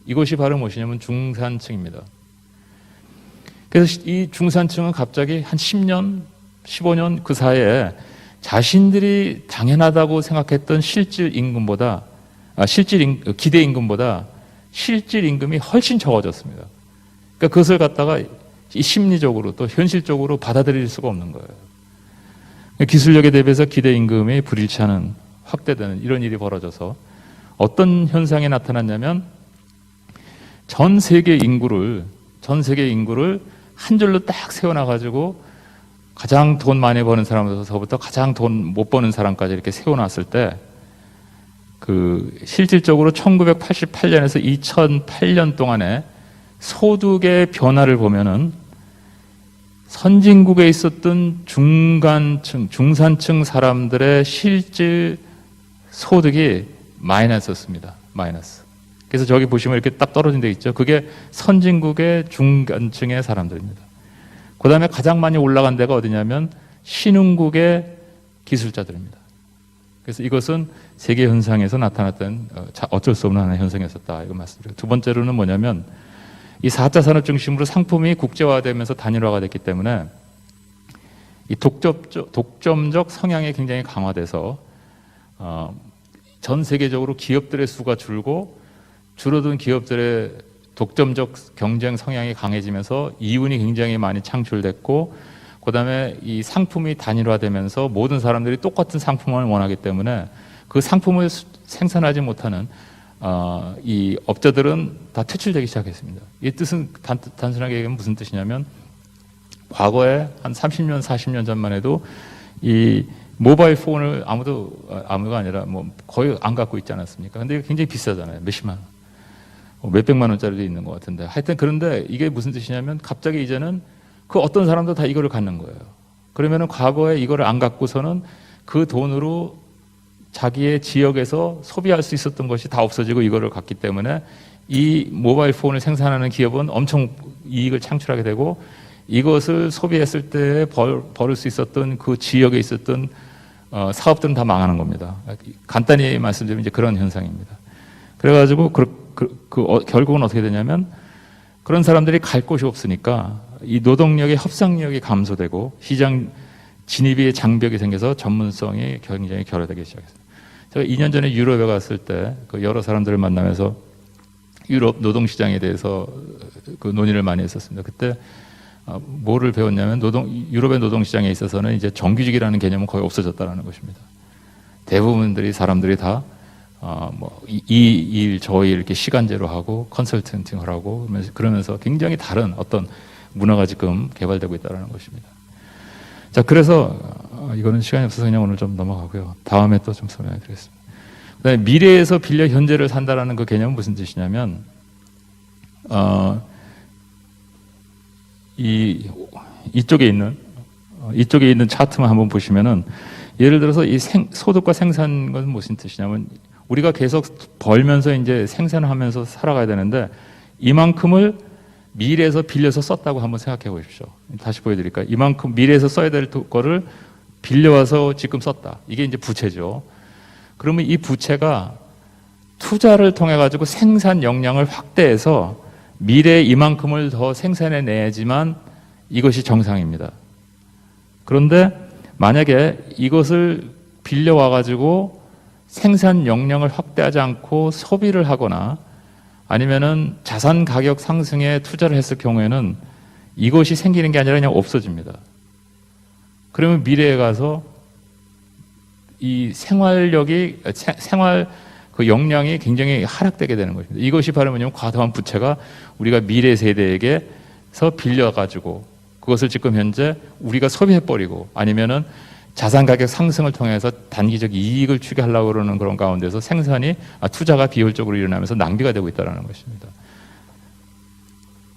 이것이 바로 무엇이냐면 중산층입니다. 그래서 이 중산층은 갑자기 한 10년, 15년 그 사이에 자신들이 당연하다고 생각했던 기대 임금보다 실질 임금이 훨씬 적어졌습니다. 그러니까 그것을 갖다가 심리적으로 또 현실적으로 받아들일 수가 없는 거예요. 기술력에 대비해서 기대 임금이 불일치하는 확대되는 이런 일이 벌어져서 어떤 현상이 나타났냐면 전 세계 인구를 한 줄로 딱 세워놔가지고 가장 돈 많이 버는 사람부터 가장 돈 못 버는 사람까지 이렇게 세워놨을 때 실질적으로 1988년에서 2008년 동안에 소득의 변화를 보면은 선진국에 있었던 중산층 사람들의 실질 소득이 마이너스였습니다. 마이너스. 그래서 저기 보시면 이렇게 딱 떨어진 데 있죠. 그게 선진국의 중간층의 사람들입니다. 그 다음에 가장 많이 올라간 데가 어디냐면 신흥국의 기술자들입니다. 그래서 이것은 세계 현상에서 나타났던 어쩔 수 없는 하나의 현상이었었다. 이거 말씀드려요. 두 번째로는 뭐냐면 이 4차 산업 중심으로 상품이 국제화되면서 단일화가 됐기 때문에 이 독점적 성향이 굉장히 강화돼서 전 세계적으로 기업들의 수가 줄어든 기업들의 독점적 경쟁 성향이 강해지면서 이윤이 굉장히 많이 창출됐고 그다음에 이 상품이 단일화되면서 모든 사람들이 똑같은 상품을 원하기 때문에 그 상품을 생산하지 못하는 이 업자들은 다 퇴출되기 시작했습니다. 이 뜻은 단순하게 얘기하면 무슨 뜻이냐면 과거에 한 30년, 40년 전만 해도 이 모바일 폰을 아무가 아니라 뭐 거의 안 갖고 있지 않았습니까? 근데 이게 굉장히 비싸잖아요. 몇십만 원. 몇백만 원짜리도 있는 것 같은데. 하여튼 그런데 이게 무슨 뜻이냐면 갑자기 이제는 그 어떤 사람도 다 이거를 갖는 거예요. 그러면은 과거에 이거를 안 갖고서는 그 돈으로 자기의 지역에서 소비할 수 있었던 것이 다 없어지고 이거를 갖기 때문에 이 모바일 폰을 생산하는 기업은 엄청 이익을 창출하게 되고 이것을 소비했을 때 벌을 수 있었던 그 지역에 있었던 사업들은 다 망하는 겁니다. 간단히 말씀드리면 이제 그런 현상입니다. 그래가지고 결국은 어떻게 되냐면 그런 사람들이 갈 곳이 없으니까 이 노동력의 협상력이 감소되고 시장 진입의 장벽이 생겨서 전문성이 굉장히 결여되기 시작했어요. 제가 2년 전에 유럽에 갔을 때 여러 사람들을 만나면서 유럽 노동시장에 대해서 논의를 많이 했었습니다. 그때 뭐를 배웠냐면 유럽의 노동시장에 있어서는 이제 정규직이라는 개념은 거의 없어졌다는 것입니다. 대부분들이 사람들이 다 이 일, 저 일 이렇게 시간제로 하고 컨설팅을 하고 그러면서 굉장히 다른 어떤 문화가 지금 개발되고 있다는 것입니다. 자, 그래서 이거는 시간이 없어서 그냥 오늘 좀 넘어가고요. 다음에 또 좀 설명해 드리겠습니다. 그다음에 미래에서 빌려 현재를 산다라는 그 개념은 무슨 뜻이냐면 이쪽에 있는 차트만 한번 보시면은 예를 들어서 이 소득과 생산은 무슨 뜻이냐면 우리가 계속 벌면서 이제 생산하면서 살아가야 되는데 이만큼을 미래에서 빌려서 썼다고 한번 생각해 보십시오. 다시 보여드릴까요? 이만큼 미래에서 써야 될 거를 빌려와서 지금 썼다. 이게 이제 부채죠. 그러면 이 부채가 투자를 통해 가지고 생산 역량을 확대해서 미래에 이만큼을 더 생산해 내야지만 이것이 정상입니다. 그런데 만약에 이것을 빌려와 가지고 생산 역량을 확대하지 않고 소비를 하거나 아니면은 자산 가격 상승에 투자를 했을 경우에는 이것이 생기는 게 아니라 그냥 없어집니다. 그러면 미래에 가서 이 생활 그 역량이 굉장히 하락되게 되는 것입니다. 이것이 바로 뭐냐면 과도한 부채가 우리가 미래 세대에게서 빌려가지고 그것을 지금 현재 우리가 소비해버리고 아니면은 자산 가격 상승을 통해서 단기적 이익을 추구하려고 그러는 그런 가운데서 투자가 비효율적으로 일어나면서 낭비가 되고 있다는 것입니다.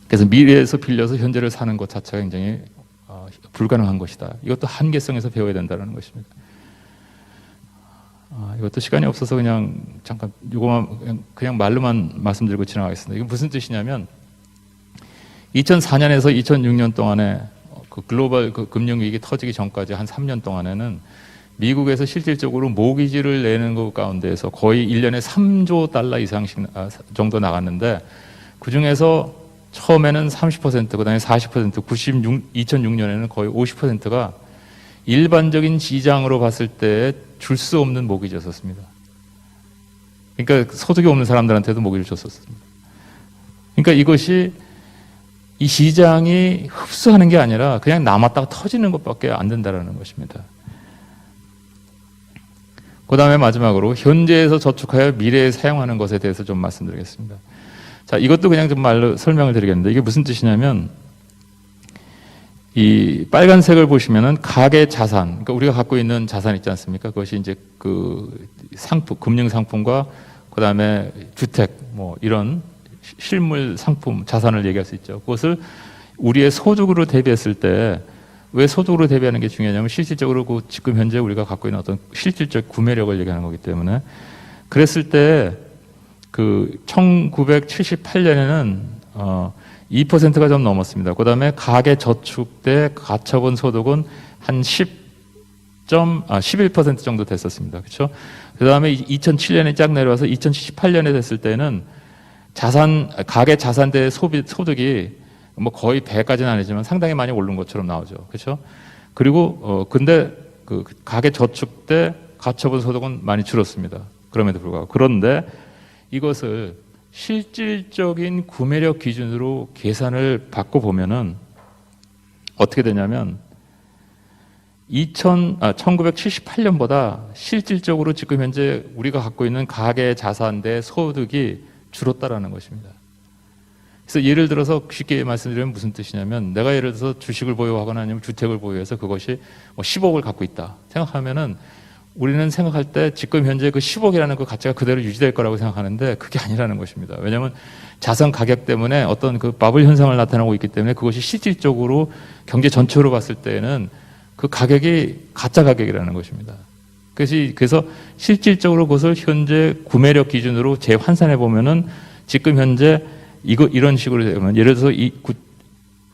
그래서 미래에서 빌려서 현재를 사는 것 자체가 굉장히 불가능한 것이다. 이것도 한계성에서 배워야 된다는 것입니다. 이것도 시간이 없어서 그냥 잠깐 이거만 그냥 말로만 말씀드리고 지나가겠습니다. 이게 무슨 뜻이냐면 2004년에서 2006년 동안에 그 글로벌 금융위기 터지기 전까지 한 3년 동안에는 미국에서 실질적으로 모기지를 내는 것 가운데에서 거의 1년에 3조 달러 이상씩 정도 나갔는데 그중에서 처음에는 30%, 그다음에 40%, 2006년에는 거의 50%가 일반적인 시장으로 봤을 때 줄 수 없는 모기지였었습니다. 그러니까 소득이 없는 사람들한테도 모기를 줬었습니다. 그러니까 이것이 이 시장이 흡수하는 게 아니라 그냥 남았다가 터지는 것밖에 안 된다는 것입니다. 그 다음에 마지막으로 현재에서 저축하여 미래에 사용하는 것에 대해서 좀 말씀드리겠습니다. 자, 이것도 그냥 좀 말로 설명을 드리겠는데 이게 무슨 뜻이냐면 이 빨간색을 보시면은 가계 자산, 그러니까 우리가 갖고 있는 자산 있지 않습니까? 그것이 이제 그 상품, 금융 상품과 그 다음에 주택, 뭐 이런 실물 상품, 자산을 얘기할 수 있죠. 그것을 우리의 소득으로 대비했을 때 왜 소득으로 대비하는 게 중요하냐면 실질적으로 그 지금 현재 우리가 갖고 있는 어떤 실질적 구매력을 얘기하는 거기 때문에 그랬을 때 그 1978년에는 2%가 좀 넘었습니다. 그 다음에 가계 저축 대 가처분 소득은 한 11% 정도 됐었습니다. 그렇죠? 그 다음에 2007년에 쫙 내려와서 2018년에 됐을 때는 가계 자산 대 소득이 뭐 거의 100까지는 아니지만 상당히 많이 오른 것처럼 나오죠. 그렇죠? 그리고 근데 그 가계 저축 대 가처분 소득은 많이 줄었습니다. 그럼에도 불구하고. 그런데 이것을 실질적인 구매력 기준으로 계산을 받고 보면은 어떻게 되냐면 1978년보다 실질적으로 지금 현재 우리가 갖고 있는 가계 자산 대 소득이 줄었다라는 것입니다. 그래서 예를 들어서 쉽게 말씀드리면 무슨 뜻이냐면 내가 예를 들어서 주식을 보유하거나 아니면 주택을 보유해서 그것이 뭐 10억을 갖고 있다 생각하면은 우리는 생각할 때 지금 현재 그 10억이라는 그 가치가 그대로 유지될 거라고 생각하는데 그게 아니라는 것입니다. 왜냐하면 자산 가격 때문에 어떤 그 바블 현상을 나타나고 있기 때문에 그것이 실질적으로 경제 전체로 봤을 때는 그 가격이 가짜 가격이라는 것입니다. 그래서 실질적으로 그것을 현재 구매력 기준으로 재환산해 보면은 지금 현재 이런 식으로 되면 예를 들어서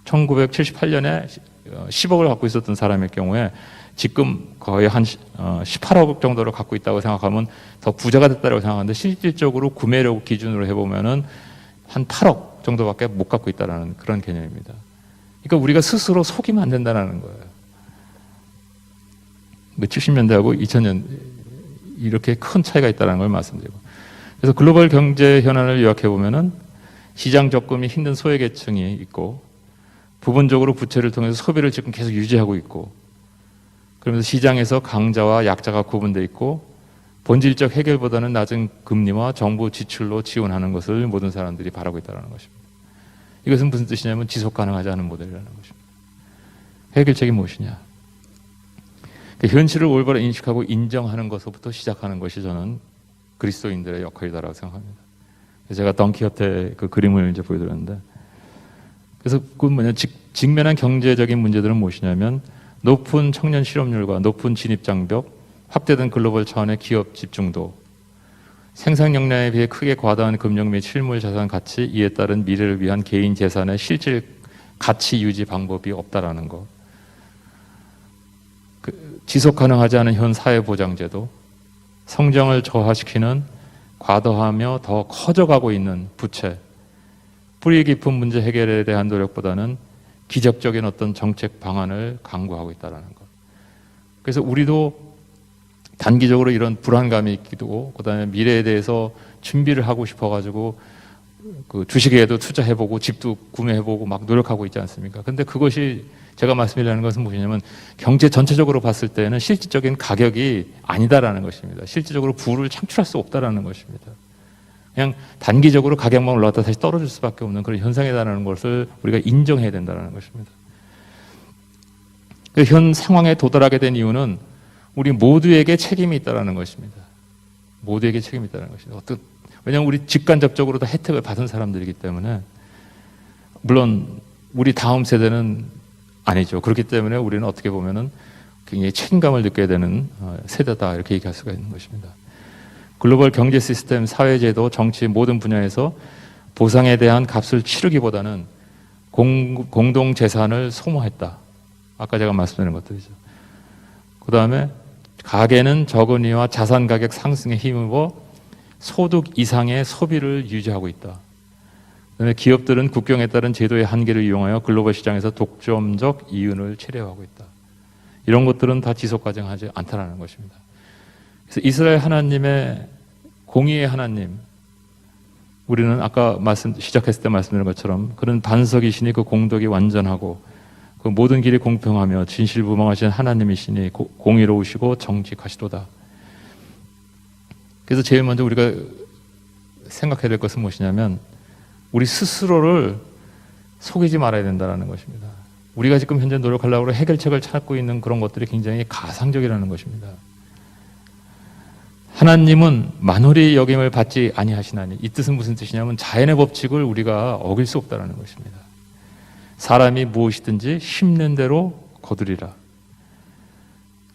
1978년에 10억을 갖고 있었던 사람의 경우에 지금 거의 한 18억 정도를 갖고 있다고 생각하면 더 부자가 됐다고 생각하는데 실질적으로 구매력 기준으로 해보면은 한 8억 정도밖에 못 갖고 있다는 그런 개념입니다. 그러니까 우리가 스스로 속이면 안 된다는 거예요. 70년대하고 2000년 이렇게 큰 차이가 있다는 걸 말씀드리고, 그래서 글로벌 경제 현안을 요약해 보면은 시장 접근이 힘든 소외계층이 있고 부분적으로 부채를 통해서 소비를 지금 계속 유지하고 있고 그러면서 시장에서 강자와 약자가 구분되어 있고 본질적 해결보다는 낮은 금리와 정부 지출로 지원하는 것을 모든 사람들이 바라고 있다는 것입니다. 이것은 무슨 뜻이냐면 지속 가능하지 않은 모델이라는 것입니다. 해결책이 무엇이냐? 현실을 올바로 인식하고 인정하는 것부터 시작하는 것이 저는 그리스도인들의 역할이다라고 생각합니다. 제가 던키호테 그 그림을 이제 보여드렸는데 그래서 그 직면한 경제적인 문제들은 무엇이냐면 높은 청년 실업률과 높은 진입 장벽, 확대된 글로벌 차원의 기업 집중도, 생산 역량에 비해 크게 과다한 금융 및 실물 자산 가치, 이에 따른 미래를 위한 개인 재산의 실질 가치 유지 방법이 없다라는 것. 지속 가능하지 않은 현 사회보장제도, 성장을 저하시키는 과도하며 더 커져가고 있는 부채, 뿌리 깊은 문제 해결에 대한 노력보다는 기적적인 어떤 정책 방안을 강구하고 있다는 것. 그래서 우리도 단기적으로 이런 불안감이 있기도, 그다음에 미래에 대해서 준비를 하고 싶어가지고 그 주식에도 투자해보고 집도 구매해보고 막 노력하고 있지 않습니까? 근데 그것이 제가 말씀드리려는 것은 무엇이냐면 경제 전체적으로 봤을 때는 실질적인 가격이 아니다라는 것입니다. 실질적으로 부를 창출할 수 없다라는 것입니다. 그냥 단기적으로 가격만 올라갔다 다시 떨어질 수밖에 없는 그런 현상이라는 것을 우리가 인정해야 된다는 것입니다. 그 현 상황에 도달하게 된 이유는 우리 모두에게 책임이 있다는 것입니다. 모두에게 책임이 있다는 것입니다. 왜냐하면 우리 직간접적으로 다 혜택을 받은 사람들이기 때문에, 물론 우리 다음 세대는 아니죠. 그렇기 때문에 우리는 어떻게 보면은 굉장히 책임감을 느껴야 되는 세대다, 이렇게 얘기할 수가 있는 것입니다. 글로벌 경제 시스템, 사회제도, 정치 모든 분야에서 보상에 대한 값을 치르기보다는 공동 재산을 소모했다. 아까 제가 말씀드린 것들이죠. 그 다음에 가계는 적은이와 자산 가격 상승에 힘입어 소득 이상의 소비를 유지하고 있다. 그다음에 기업들은 국경에 따른 제도의 한계를 이용하여 글로벌 시장에서 독점적 이윤을 체류하고 있다. 이런 것들은 다 지속 가능하지 않다는 것입니다. 그래서 이스라엘 하나님의 공의의 하나님, 우리는 아까 시작했을 때 말씀드린 것처럼 그런 반석이시니 그 공덕이 완전하고 그 모든 길이 공평하며 진실무망하신 하나님이시니 공의로우시고 정직하시도다. 그래서 제일 먼저 우리가 생각해야 될 것은 무엇이냐면 우리 스스로를 속이지 말아야 된다는 것입니다. 우리가 지금 현재 노력하려고 해결책을 찾고 있는 그런 것들이 굉장히 가상적이라는 것입니다. 하나님은 만홀히 여김을 받지 아니하시나니, 이 뜻은 무슨 뜻이냐면 자연의 법칙을 우리가 어길 수 없다는 것입니다. 사람이 무엇이든지 심는 대로 거두리라.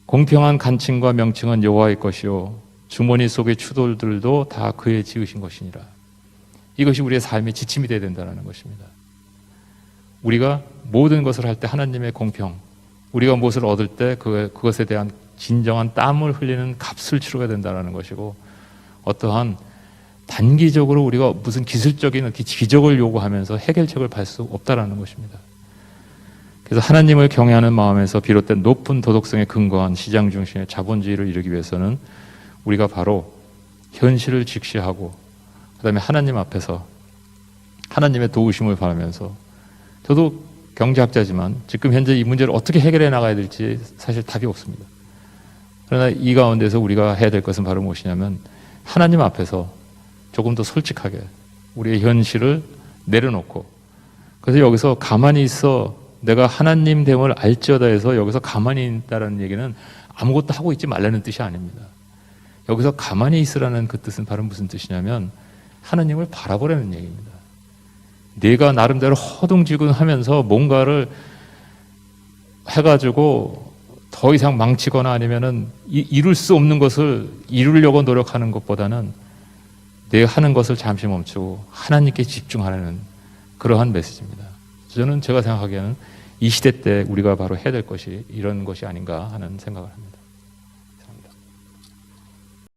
공평한 간칭과 명칭은 여호와의 것이요 주머니 속의 추돌들도 다 그의 지으신 것이니라. 이것이 우리의 삶의 지침이 되어야 된다는 것입니다. 우리가 모든 것을 할 때 하나님의 공평, 우리가 무엇을 얻을 때 그것에 대한 진정한 땀을 흘리는 값을 치러야 된다는 것이고, 어떠한 단기적으로 우리가 무슨 기술적인 기적을 요구하면서 해결책을 발 수 없다는 것입니다. 그래서 하나님을 경외하는 마음에서 비롯된 높은 도덕성에 근거한 시장 중심의 자본주의를 이루기 위해서는 우리가 바로 현실을 직시하고 그 다음에 하나님 앞에서 하나님의 도우심을 바라면서, 저도 경제학자지만 지금 현재 이 문제를 어떻게 해결해 나가야 될지 사실 답이 없습니다. 그러나 이 가운데서 우리가 해야 될 것은 바로 무엇이냐면 하나님 앞에서 조금 더 솔직하게 우리의 현실을 내려놓고, 그래서 여기서 가만히 있어 내가 하나님 됨을 알지어다 해서 여기서 가만히 있다는 얘기는 아무것도 하고 있지 말라는 뜻이 아닙니다. 여기서 가만히 있으라는 그 뜻은 바로 무슨 뜻이냐면 하나님을 바라보라는 얘기입니다. 내가 나름대로 허둥지근하면서 뭔가를 해가지고 더 이상 망치거나 아니면은 이룰 수 없는 것을 이루려고 노력하는 것보다는 내가 하는 것을 잠시 멈추고 하나님께 집중하라는 그러한 메시지입니다. 저는 제가 생각하기에는 이 시대 때 우리가 바로 해야 될 것이 이런 것이 아닌가 하는 생각을 합니다.